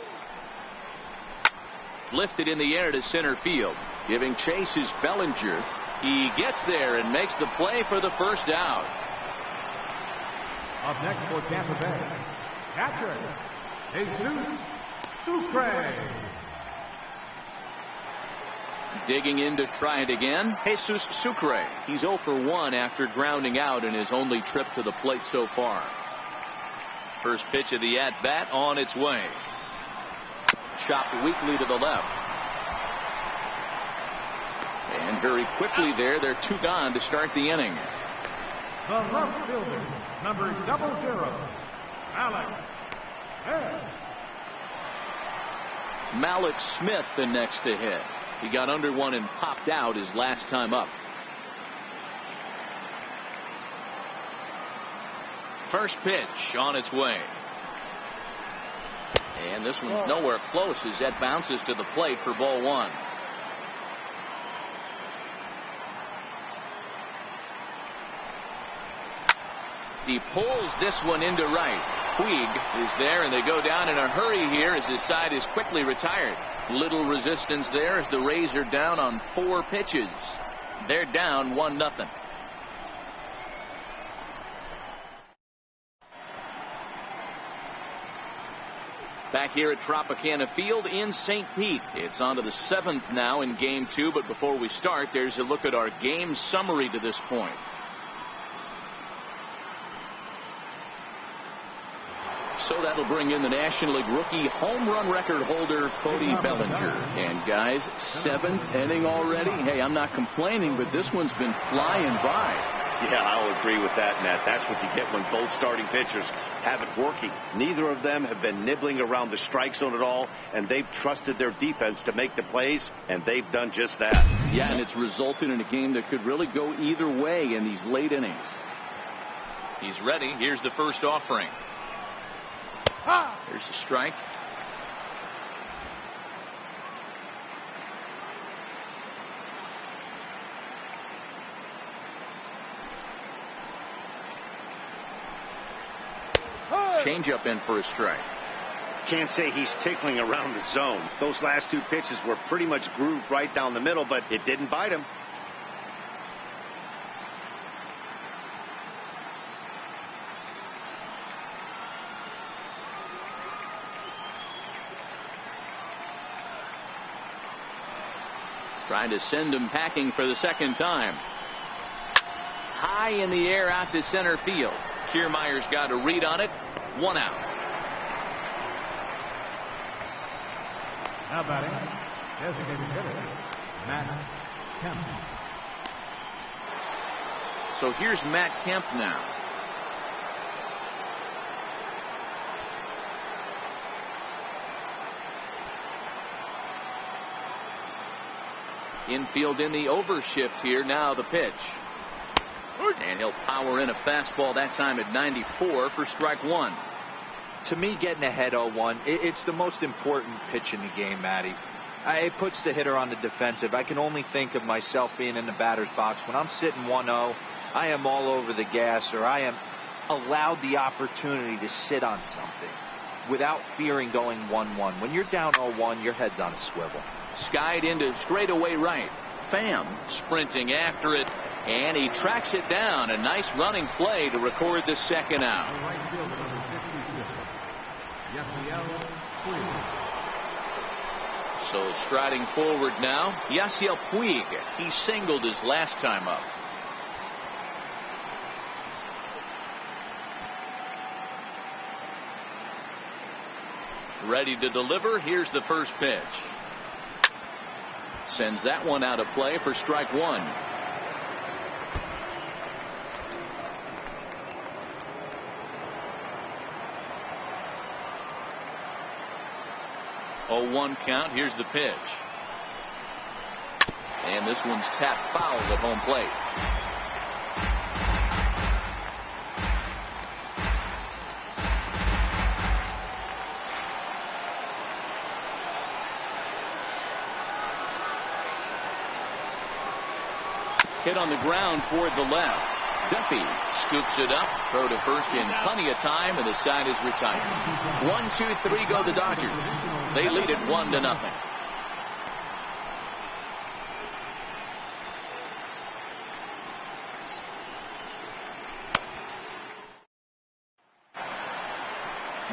Lifted in the air to center field. Giving chase is Bellinger. He gets there and makes the play for the first out. Up next for Tampa Bay, catcher, Jesus Sucre. Digging in to try it again, Jesus Sucre. He's 0 for 1 after grounding out in his only trip to the plate so far. First pitch of the at-bat on its way. Chopped weakly to the left. And very quickly there, they're 2 gone to start the inning. The left fielder, number 00, Alex Smith. Malik Smith the next to hit. He got under one and popped out his last time up. First pitch on its way. And this one's nowhere close as that bounces to the plate for ball 1. He pulls this one into right. Puig is there, and they go down in a hurry here as his side is quickly retired. Little resistance there as the Rays are down on 4 pitches. They're down 1-0. Back here at Tropicana Field in St. Pete. It's on to the 7th now in Game 2, but before we start, there's a look at our game summary to this point. So that'll bring in the National League rookie home run record holder, Cody Bellinger. And guys, 7th inning already. Hey, I'm not complaining, but this one's been flying by. Yeah, I'll agree with that, Matt. That's what you get when both starting pitchers have it working. Neither of them have been nibbling around the strike zone at all, and they've trusted their defense to make the plays, and they've done just that. Yeah, and it's resulted in a game that could really go either way in these late innings. He's ready. Here's the first offering. Here's the strike. Changeup in for a strike. Can't say he's tickling around the zone. Those last 2 pitches were pretty much grooved right down the middle, but it didn't bite him. Trying to send him packing for the second time. High in the air out to center field. Kiermaier's got a read on it. 1 out. Now batting, designated hitter, Matt Kemp. So here's Matt Kemp now. Infield in the overshift here. Now the pitch. And he'll power in a fastball that time at 94 for strike 1. To me, getting ahead 0-1, it's the most important pitch in the game, Matty. It puts the hitter on the defensive. I can only think of myself being in the batter's box. When I'm sitting 1-0, I am all over the gas, or I am allowed the opportunity to sit on something without fearing going 1-1. When you're down 0-1, your head's on a swivel. Skied into straightaway right. Pham sprinting after it, and he tracks it down. A nice running play to record the second out. The right fielder, number 62, Yasiel Puig. So striding forward now, Yasiel Puig. He singled his last time up. Ready to deliver. Here's the first pitch. Sends that one out of play for strike 1. Oh, 1 count. Here's the pitch. And this one's tapped foul at home plate. Hit on the ground toward the left. Duffy scoops it up. Throw to first in plenty of time, and the side is retired. 1-2-3 go the Dodgers. They lead it 1-0.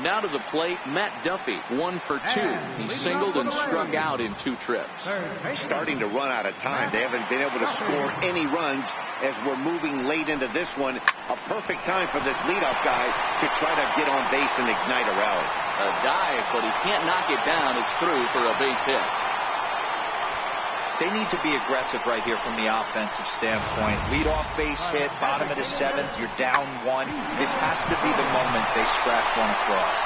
Now to the plate, Matt Duffy, 1 for 2. He singled and struck out in 2 trips. Starting to run out of time. They haven't been able to score any runs as we're moving late into this one. A perfect time for this leadoff guy to try to get on base and ignite a rally. A dive, but he can't knock it down. It's through for a base hit. They need to be aggressive right here from the offensive standpoint. Lead-off base hit, bottom of the 7th, you're down 1. This has to be the moment they scratch one across.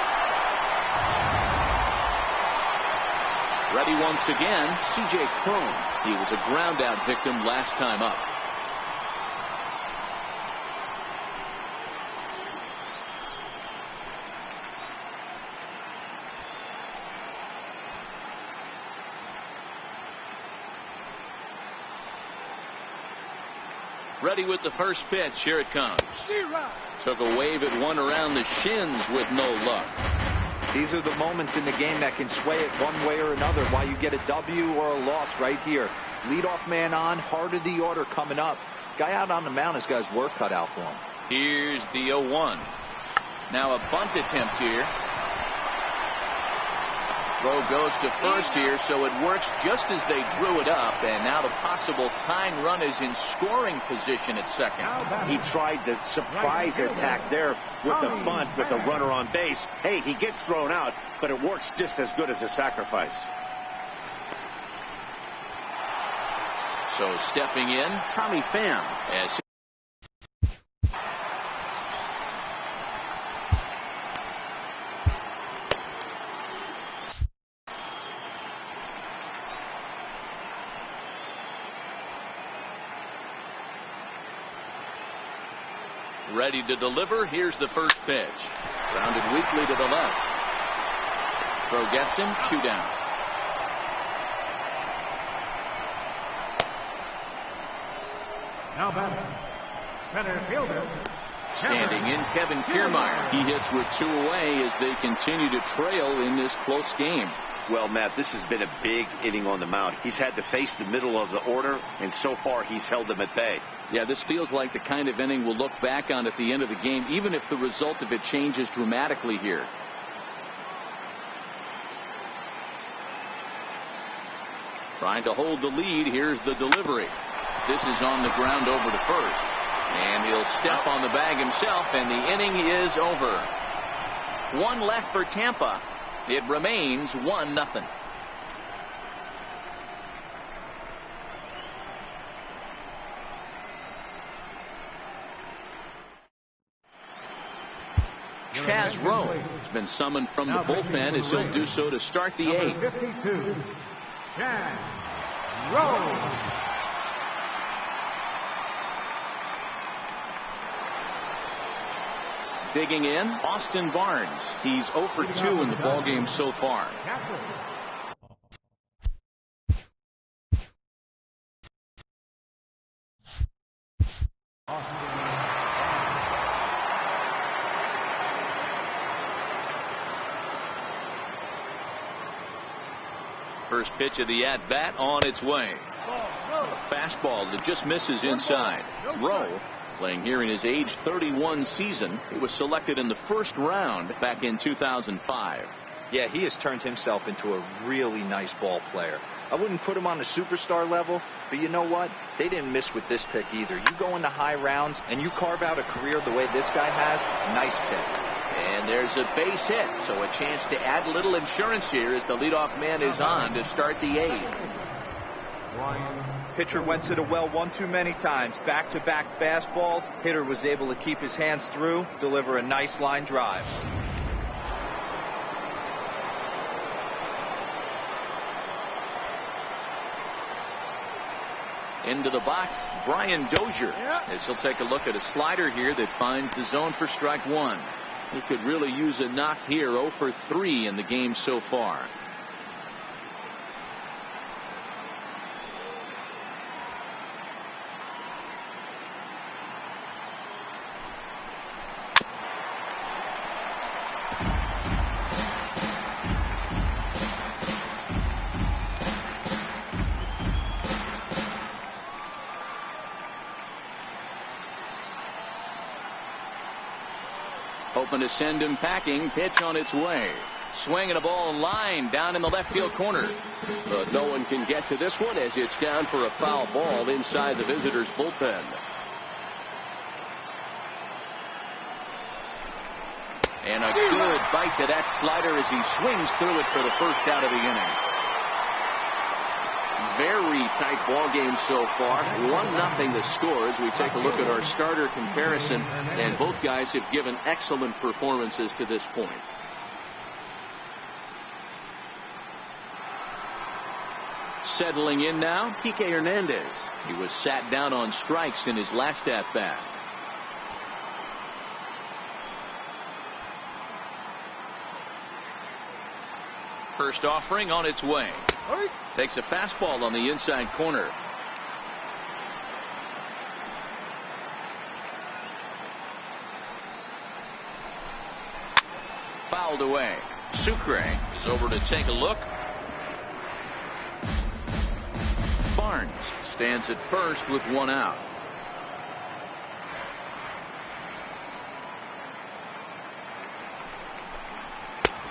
Ready once again, C.J. Cron. He was a ground-out victim last time up. Ready with the first pitch. Here it comes. Took a wave at one around the shins with no luck. These are the moments in the game that can sway it one way or another. Why you get a W or a loss right here. Leadoff man on, heart of the order coming up. Guy out on the mound has got his work cut out for him. Here's the 0-1. Now a bunt attempt here. Throw goes to first here, so it works just as they drew it up, and now the possible tying run is in scoring position at second. He tried the surprise attack there with the bunt with the runner on base. Hey, he gets thrown out, but it works just as good as a sacrifice. So stepping in, Tommy Pham as ready to deliver. Here's the first pitch. Grounded weakly to the left. Throw gets him. 2 down. Now batting, center fielder. Standing in, Kevin Kiermaier. He hits with 2 away as they continue to trail in this close game. Well, Matt, this has been a big inning on the mound. He's had to face the middle of the order, and so far he's held them at bay. Yeah, this feels like the kind of inning we'll look back on at the end of the game, even if the result of it changes dramatically here. Trying to hold the lead. Here's the delivery. This is on the ground over to first. And he'll step on the bag himself, and the inning is over. 1 left for Tampa. It remains 1-0. Chaz Rowe has been summoned from the bullpen as he'll do so to start the 8th. 52, Chaz Rowe. Digging in, Austin Barnes. He's 0 for 2 in the ballgame so far. First pitch of the at-bat on its way. A fastball that just misses inside. Rowe, playing here in his age 31 season. He was selected in the first round back in 2005. Yeah, he has turned himself into a really nice ball player. I wouldn't put him on the superstar level, but you know what? They didn't miss with this pick either. You go into high rounds and you carve out a career the way this guy has, nice pick. And there's a base hit, so a chance to add a little insurance here as the leadoff man is on to start the 8th. Pitcher went to the well one too many times. Back-to-back fastballs. Hitter was able to keep his hands through, deliver a nice line drive. Into the box, Brian Dozier, as he'll take a look at a slider here that finds the zone for strike 1. He could really use a knock here. 0 for 3 in the game so far. Hoping to send him packing. Pitch on its way. Swinging a ball line down in the left field corner. But no one can get to this one as it's down for a foul ball inside the visitors' bullpen. And a good bite to that slider as he swings through it for the first out of the inning. Very tight ball game so far. 1-0 the score as we take a look at our starter comparison. And both guys have given excellent performances to this point. Settling in now, Kike Hernandez. He was sat down on strikes in his last at-bat. First offering on its way. Takes a fastball on the inside corner. Fouled away. Sucre is over to take a look. Barnes stands at first with one out.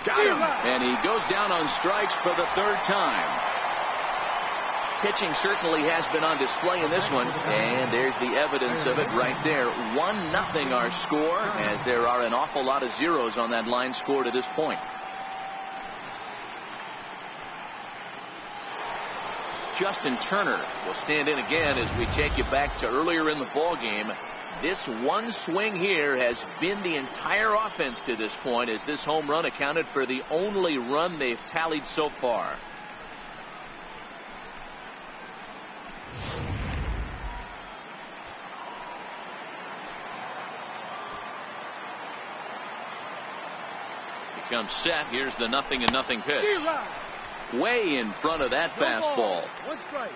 Got him. And he goes down on strikes for the third time. Pitching certainly has been on display in this one. And there's the evidence of it right there. 1-0 our score, as there are an awful lot of zeros on that line score to this point. Justin Turner will stand in again as we take you back to earlier in the ball game. This one swing here has been the entire offense to this point, as this home run accounted for the only run they've tallied so far. Becomes set. Here's the 0-0 pitch. Way in front of that fastball. 1 strike.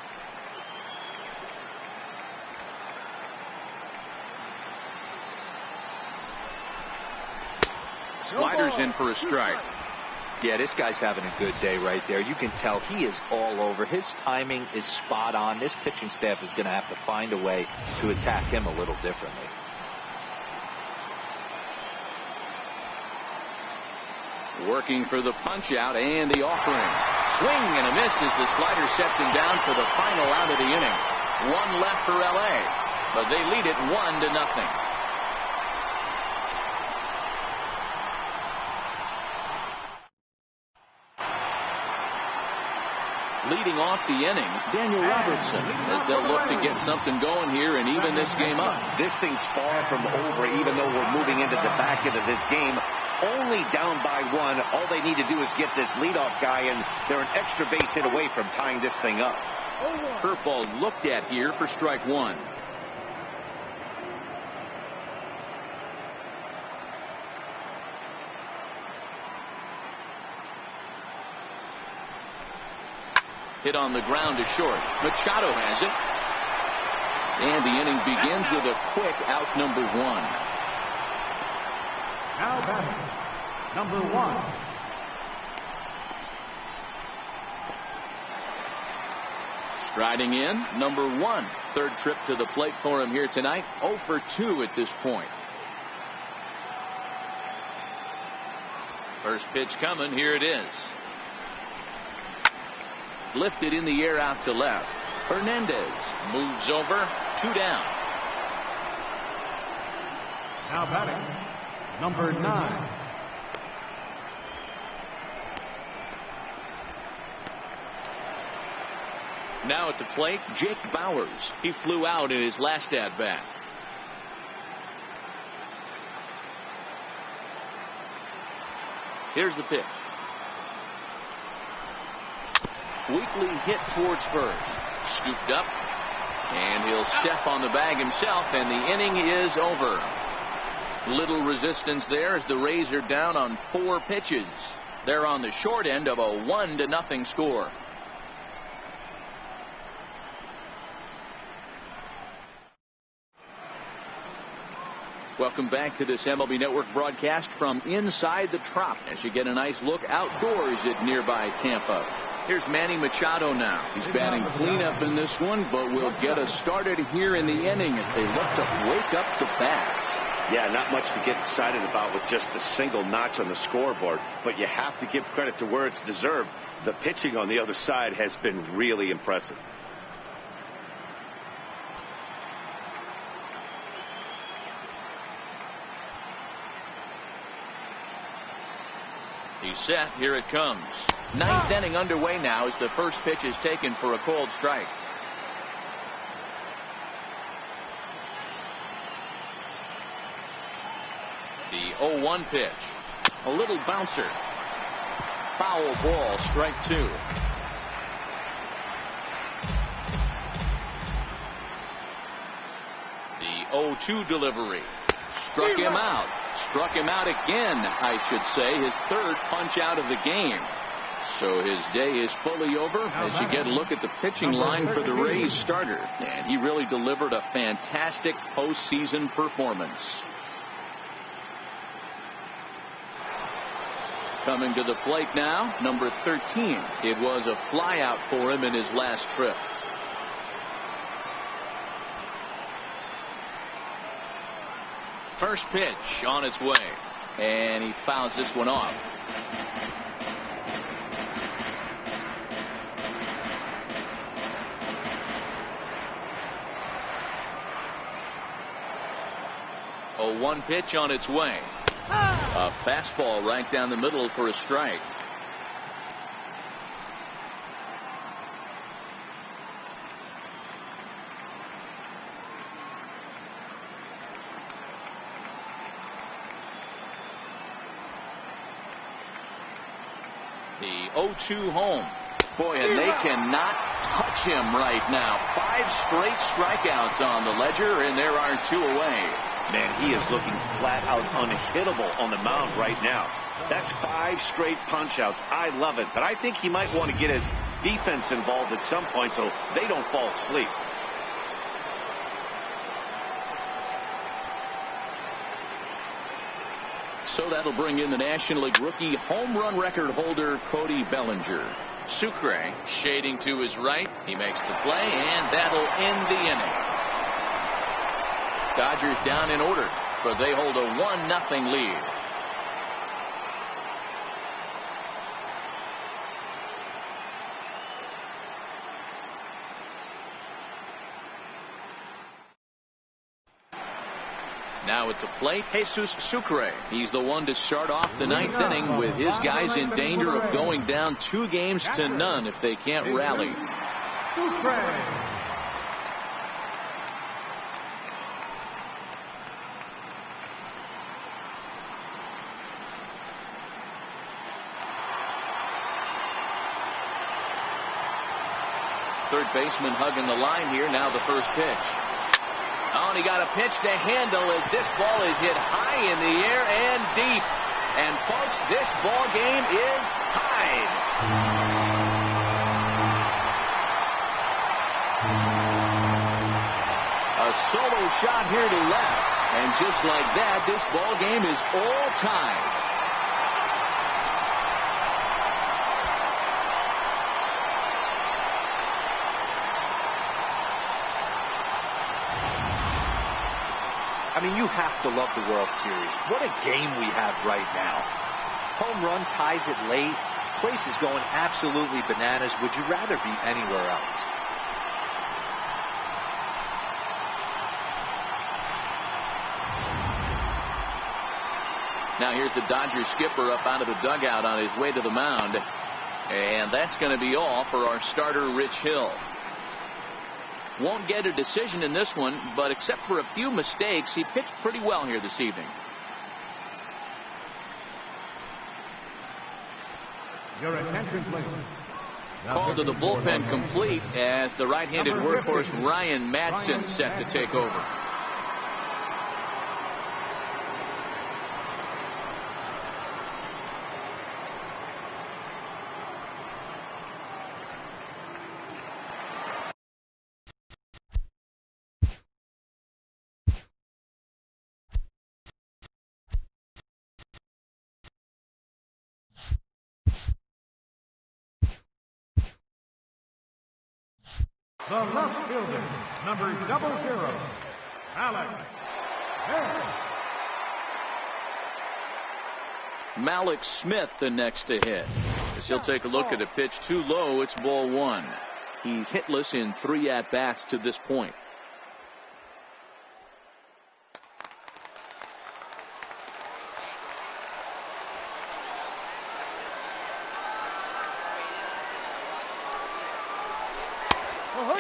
Sliders in for a strike. Yeah, this guy's having a good day right there. You can tell he is all over. His timing is spot on. This pitching staff is going to have to find a way to attack him a little differently. Working for the punch out and the offering. Swing and a miss as the slider sets him down for the final out of the inning. One left for LA, but they lead it 1-0. Leading off the inning, Daniel Robertson, as they'll look to get something going here and even this game up. This thing's far from over, even though we're moving into the back end of this game. Only down by 1. All they need to do is get this leadoff guy, and they're an extra base hit away from tying this thing up. Curveball looked at here for strike 1. Hit on the ground to short. Machado has it. And the inning begins with a quick out number 1. Now batting, number 1. Striding in, number 1. Third trip to the plate for him here tonight. 0 for 2 at this point. First pitch coming. Here it is. Lifted in the air out to left. Hernandez moves over. 2 down. Now batting, number 9. Now at the plate, Jake Bauers. He flew out in his last at-bat. Here's the pitch. Weakly hit towards first. Scooped up. And he'll step on the bag himself, and the inning is over. Little resistance there as the Rays are down on 4 pitches. They're on the short end of a 1-0 score. Welcome back to this MLB Network broadcast from inside the Trop as you get a nice look outdoors at nearby Tampa. Here's Manny Machado now. He's batting cleanup in this one, but will get us started here in the inning as they look to wake up the bats. Yeah, not much to get excited about with just a single notch on the scoreboard, but you have to give credit to where it's deserved. The pitching on the other side has been really impressive. He's set. Here it comes. Ninth inning underway now as the first pitch is taken for a cold strike. The 0-1 pitch. A little bouncer. Foul ball, strike two. The 0-2 delivery. Struck him out. Struck him out again, I should say. His third punch out of the game. So his day is fully over as you get a look at the pitching line for the Rays starter. And he really delivered a fantastic postseason performance. Coming to the plate now, number 13. It was a flyout for him in his last trip. First pitch on its way, and he fouls this one off. A 1 pitch on its way. A fastball right down the middle for a strike. The 0-2 home. Boy, and they cannot touch him right now. 5 straight strikeouts on the ledger, and there are 2 away. Man, he is looking flat out unhittable on the mound right now. That's 5 straight punch-outs. I love it, but I think he might want to get his defense involved at some point so they don't fall asleep. So that'll bring in the National League rookie home run record holder Cody Bellinger. Sucre shading to his right. He makes the play, and that'll end the inning. Dodgers down in order, but they hold a 1-0 lead. Now at the plate, Jesus Sucre. He's the one to start off the 9th inning with his guys in danger of going down 2-0 if they can't rally. Third baseman hugging the line here. Now the first pitch. Oh, and he got a pitch to handle as this ball is hit high in the air and deep. And folks, this ball game is tied. A solo shot here to left. And just like that, this ball game is all tied. I mean, you have to love the World Series. What a game we have right now. Home run ties it late. Place is going absolutely bananas. Would you rather be anywhere else? Now here's the Dodgers skipper up out of the dugout on his way to the mound. And that's going to be all for our starter, Rich Hill. Won't get a decision in this one, but except for a few mistakes, he pitched pretty well here this evening. Your attention, please. Call to the bullpen complete as the right-handed workhorse Ryan Madson set to take over. The left fielder, number 00, Alex Harris. Malik Smith the next to hit. As he'll take a look at a pitch too low, it's ball 1. He's hitless in 3 at-bats to this point.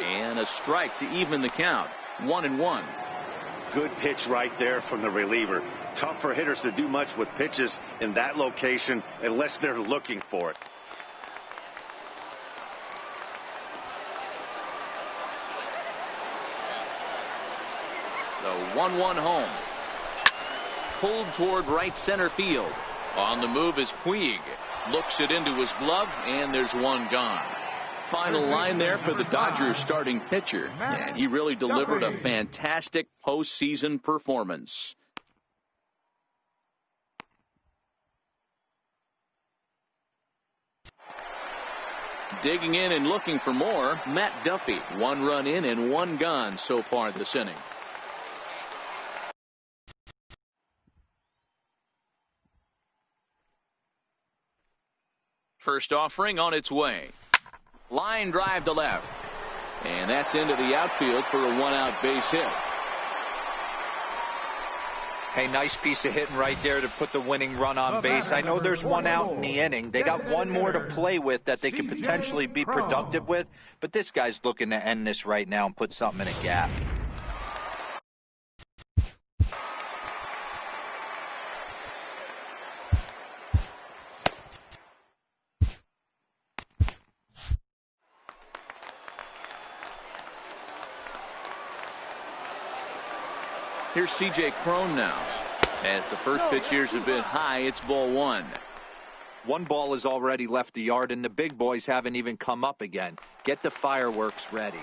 And a strike to even the count. 1-1. Good pitch right there from the reliever. Tough for hitters to do much with pitches in that location unless they're looking for it. The 1-1 home. Pulled toward right center field. On the move is Puig. Looks it into his glove, and there's one gone. Final line there for the Dodgers starting pitcher. And he really delivered a fantastic postseason performance. Digging in and looking for more, Matt Duffy. 1 run in and 1 gone so far this inning. First offering on its way. Line drive to left. And that's into the outfield for a 1-out base hit. Hey, nice piece of hitting right there to put the winning run on base. I know there's 1 out in the inning. They got 1 more to play with that they could potentially be productive with. But this guy's looking to end this right now and put something in a gap. Here's C.J. Cron now. As the first pitch years have been high, it's ball 1. 1 ball has already left the yard, and the big boys haven't even come up again. Get the fireworks ready.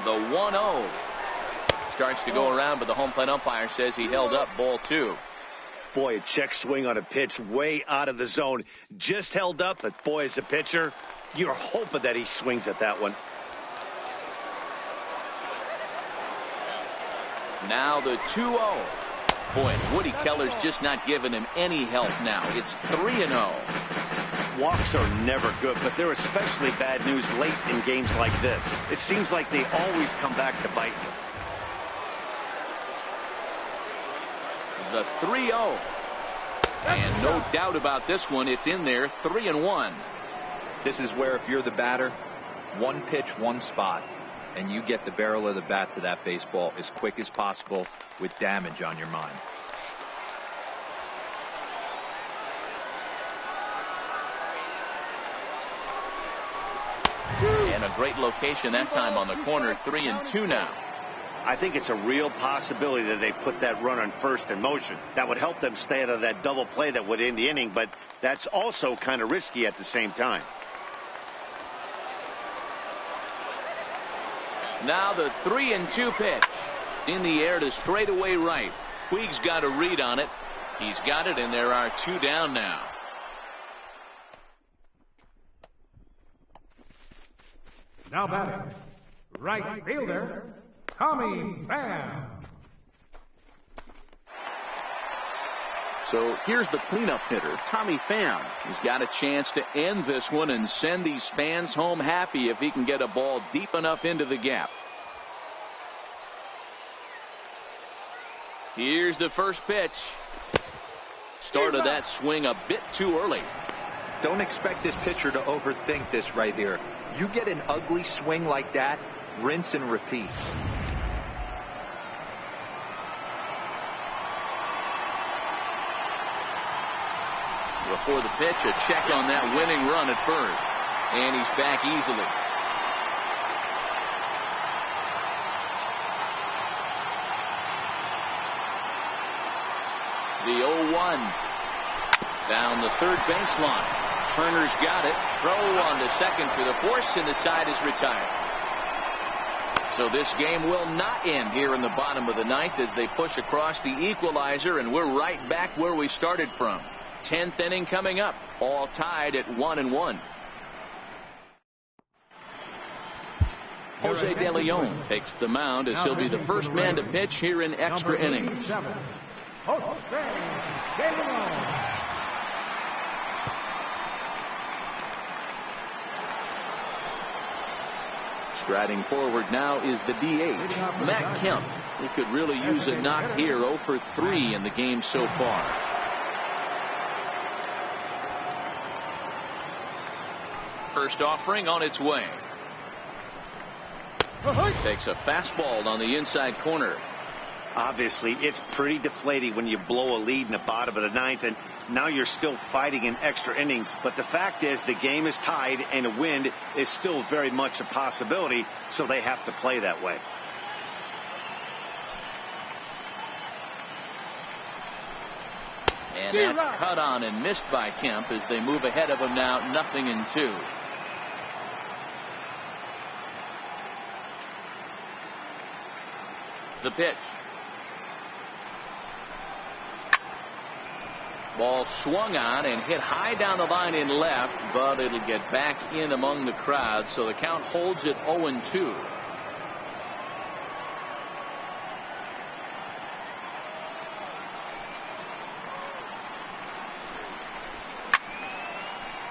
The 1-0. Starts to go around, but the home plate umpire says he held up ball 2. Boy, a check swing on a pitch way out of the zone. Just held up, but boy, as a pitcher, you're hoping that he swings at that one. Now the 2-0. Boy, Woody Keller's just not giving him any help now. It's 3-0. Walks are never good, but they're especially bad news late in games like this. It seems like they always come back to bite you. The 3-0. And no doubt about this one, it's in there. 3-1. This is where if you're the batter, 1 pitch, 1 spot, and you get the barrel of the bat to that baseball as quick as possible with damage on your mind. And a great location that time on the corner. 3-2 now. I think it's a real possibility that they put that run on first in motion. That would help them stay out of that double play that would end the inning, but that's also kind of risky at the same time. Now the 3-2 pitch. In the air to straightaway right. Puig's got a read on it. He's got it, and there are 2 down now. Now batting, right fielder, Tommy Pham. So here's the cleanup hitter, Tommy Pham. He's got a chance to end this one and send these fans home happy if he can get a ball deep enough into the gap. Here's the first pitch. Started that swing a bit too early. Don't expect this pitcher to overthink this right here. You get an ugly swing like that, rinse and repeat. Before the pitch, a check on that winning run at first. And he's back easily. The 0-1. Down the third baseline. Turner's got it. Throw on to second for the force, and the side is retired. So this game will not end here in the bottom of the ninth as they push across the equalizer, and we're right back where we started from. 10th inning coming up, all tied at 1-1. Jose De Leon takes the mound as he'll be the first man to pitch here in extra innings. Striding forward now is the DH, Matt Kemp. He could really use a knock here. 0 for 3 in the game so far. First offering on its way. Takes a fastball on the inside corner. Obviously, it's pretty deflating when you blow a lead in the bottom of the ninth, and now you're still fighting in extra innings. But the fact is, the game is tied, and a win is still very much a possibility, so they have to play that way. And that's cut on and missed by Kemp as they move ahead of him now, 0-2. The pitch. Ball swung on and hit high down the line in left, but it'll get back in among the crowd, so the count holds at 0-2.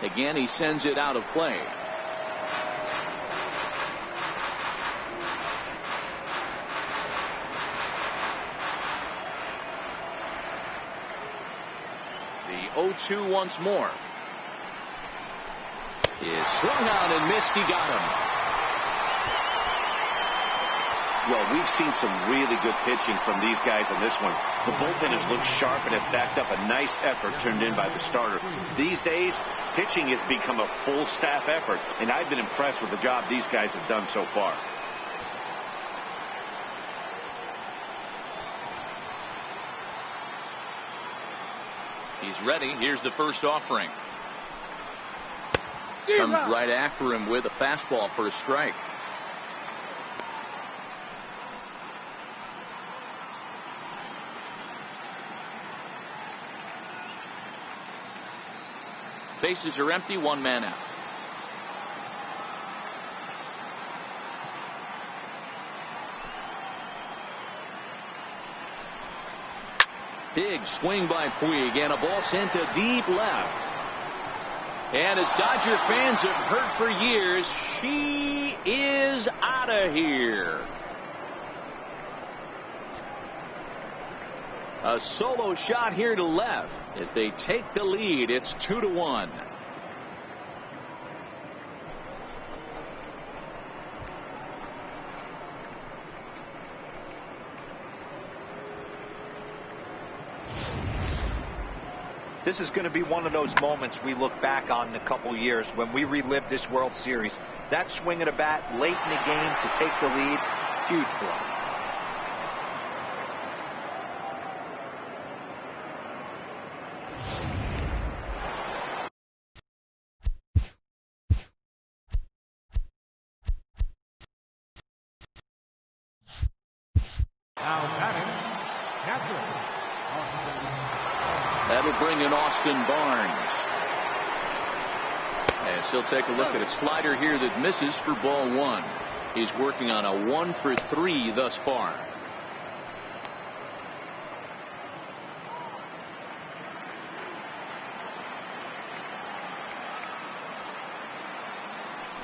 Again, he sends it out of play. The 0-2 once more. Is swung on and missed. He got him. Well, we've seen some really good pitching from these guys on this one. The bullpen has looked sharp and have backed up a nice effort turned in by the starter. These days, pitching has become a full staff effort, and I've been impressed with the job these guys have done so far. He's ready. Here's the first offering. Comes right after him with a fastball for a strike. Bases are empty, one man out. Big swing by Puig, and a ball sent to deep left. And as Dodger fans have heard for years, she is out of here. A solo shot here to left as they take the lead. It's 2-1. This is going to be one of those moments we look back on in a couple years when we relive this World Series. That swing of the bat late in the game to take the lead, huge blow. That'll bring in Austin Barnes. And he'll take a look at a slider here that misses for ball one. He's working on a 1 for 3 thus far.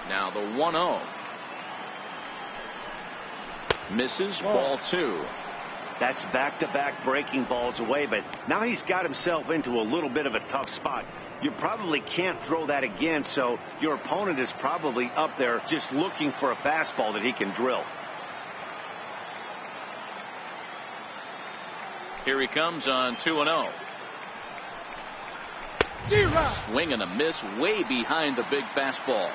Now the 1-0. Misses, ball 2. That's back-to-back breaking balls away, but now he's got himself into a little bit of a tough spot. You probably can't throw that again, so your opponent is probably up there just looking for a fastball that he can drill. Here he comes on 2-0. Swing and a miss way behind the big fastball.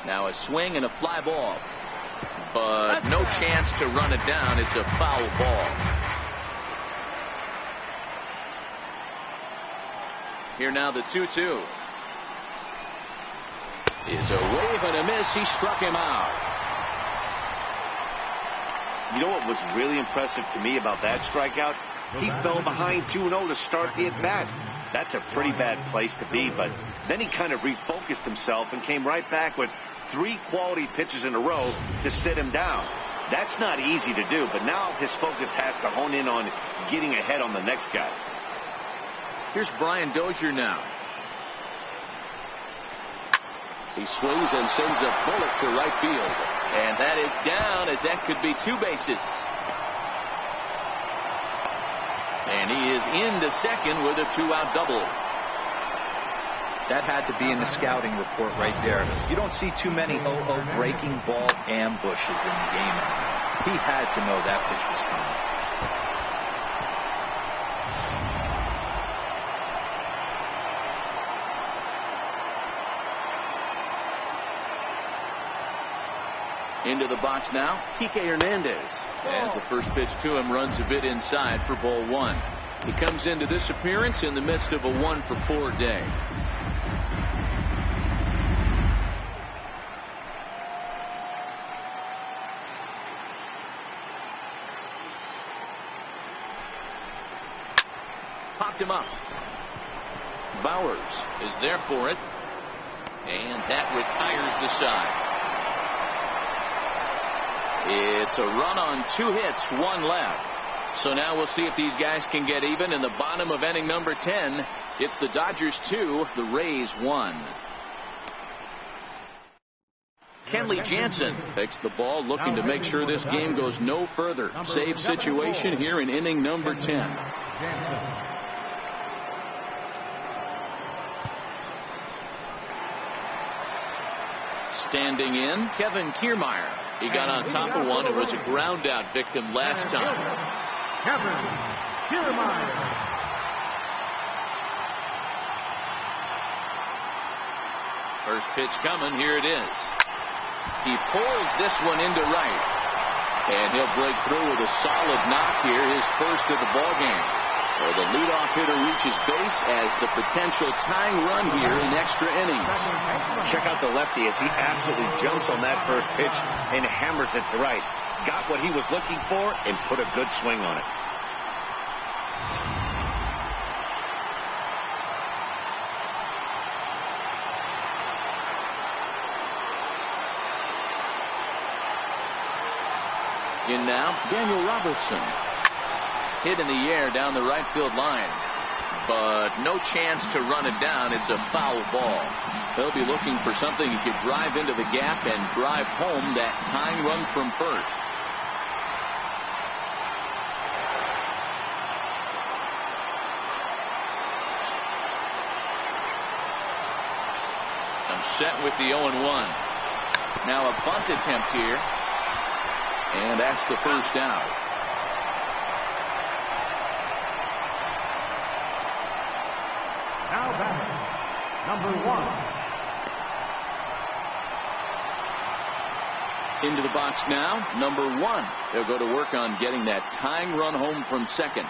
Now a swing and a fly ball, but no chance to run it down. It's a foul ball. Here now the 2-2. is a wave and a miss. He struck him out. You know what was really impressive to me about that strikeout? He fell behind 2-0 to start the at-bat. That's a pretty bad place to be, but then he kind of refocused himself and came right back with 3 quality pitches in a row to sit him down. That's not easy to do, but now his focus has to hone in on getting ahead on the next guy. Here's Brian Dozier now. He swings and sends a bullet to right field. And that is down, as that could be 2 bases. And he is into second with a 2-out double. That had to be in the scouting report right there. You don't see too many breaking ball ambushes in the game anymore. He had to know that pitch was coming. Into the box now, Kike Hernandez. As the first pitch to him runs a bit inside for ball 1. He comes into this appearance in the midst of a 1-for-4 day. Popped him up. Bowers is there for it. And that retires the side. It's a run on 2 hits, 1 left. So now we'll see if these guys can get even in the bottom of inning number 10. It's the Dodgers 2, the Rays 1. Kenley Jansen takes the ball, looking to make sure this game goes no further. Save situation here in inning number 10. Standing in, Kevin Kiermaier. He got on top of one. It was a ground out victim last time. Kevin Kiermaier. First pitch coming. Here it is. He pulls this one into right. And he'll break through with a solid knock here, his first of the ball game. So the leadoff hitter reaches base as the potential tying run here in extra innings. Check out the lefty as he absolutely jumps on that first pitch and hammers it to right. Got what he was looking for and put a good swing on it. In now, Daniel Robertson. Hit in the air down the right field line, but no chance to run it down. It's a foul ball. They'll be looking for something he could drive into the gap and drive home that tying run from first. I'm set with the 0-1. Now a bunt attempt here, and that's the first out. Now batting, number 1. Into the box now, number 1. They'll go to work on getting that tying run home from second.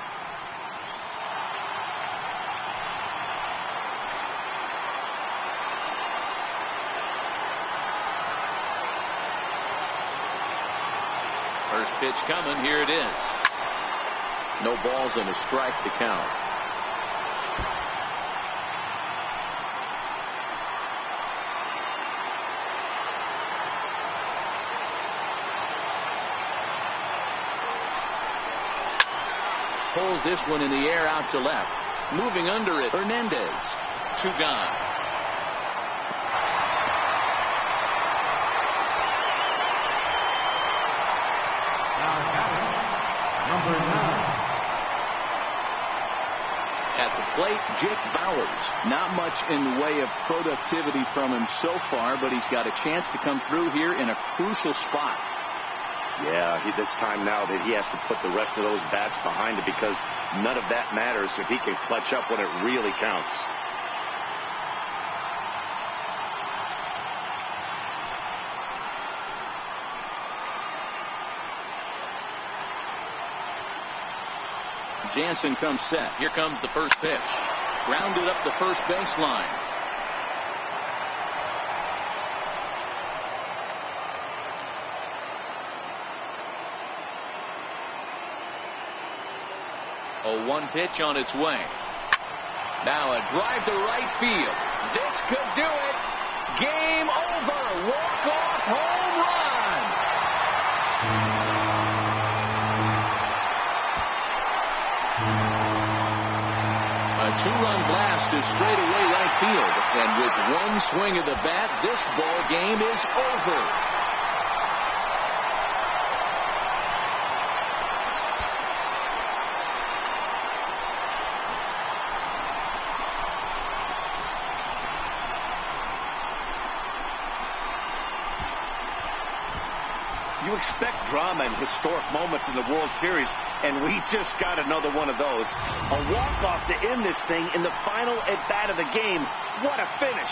First pitch coming. Here it is. No balls and a strike to count. Pulls this one in the air out to left. Moving under it, Hernandez. 2 gone. Now batting, number 9. At the plate, Jake Bowers. Not much in the way of productivity from him so far, but he's got a chance to come through here in a crucial spot. Yeah, it's time now that he has to put the rest of those bats behind it, because none of that matters if he can clutch up when it really counts. Jansen comes set. Here comes the first pitch. Grounded up the first baseline. 0-1 pitch on its way. Now a drive to right field. This could do it. Game over. Walk-off home run. A two-run blast to straightaway right field. And with one swing of the bat, this ball game is over. You expect drama and historic moments in the World Series, and we just got another one of those. A walk-off to end this thing in the final at-bat of the game. What a finish.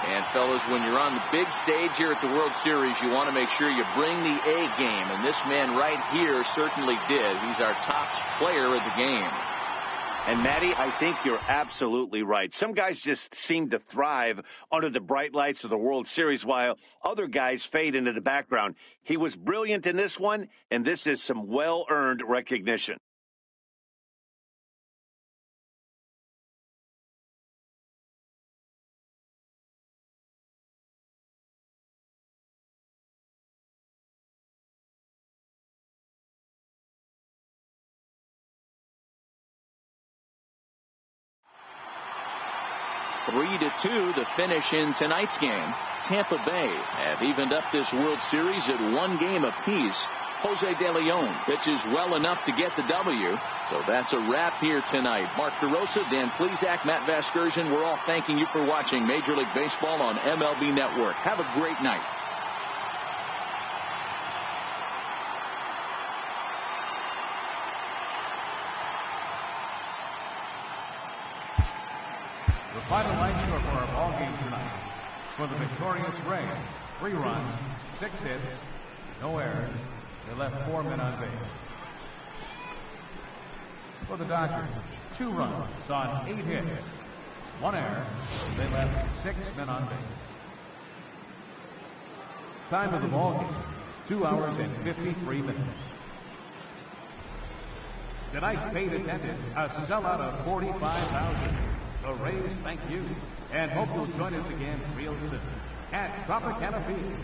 And, fellas, when you're on the big stage here at the World Series, you want to make sure you bring the A game. And this man right here certainly did. He's our top player of the game. And, Matty, I think you're absolutely right. Some guys just seem to thrive under the bright lights of the World Series, while other guys fade into the background. He was brilliant in this one, and this is some well-earned recognition. Three to 2 the finish in tonight's game. Tampa Bay have evened up this World Series at one game apiece. Jose De Leon pitches well enough to get the W. So that's a wrap here tonight. Mark DeRosa, Dan Plesac, Matt Vasgersian, we're all thanking you for watching Major League Baseball on MLB Network. Have a great night. The final line score for our ball game tonight. For the victorious Rays, 3 runs, 6 hits, no errors. They left 4 men on base. For the Dodgers, 2 runs on 8 hits, 1 error. They left 6 men on base. Time of the ball game, 2 hours and 53 minutes. Tonight's paid attendance, a sellout of 45,000. The Rays thank you and hope you'll join us again real soon at Tropicana Field.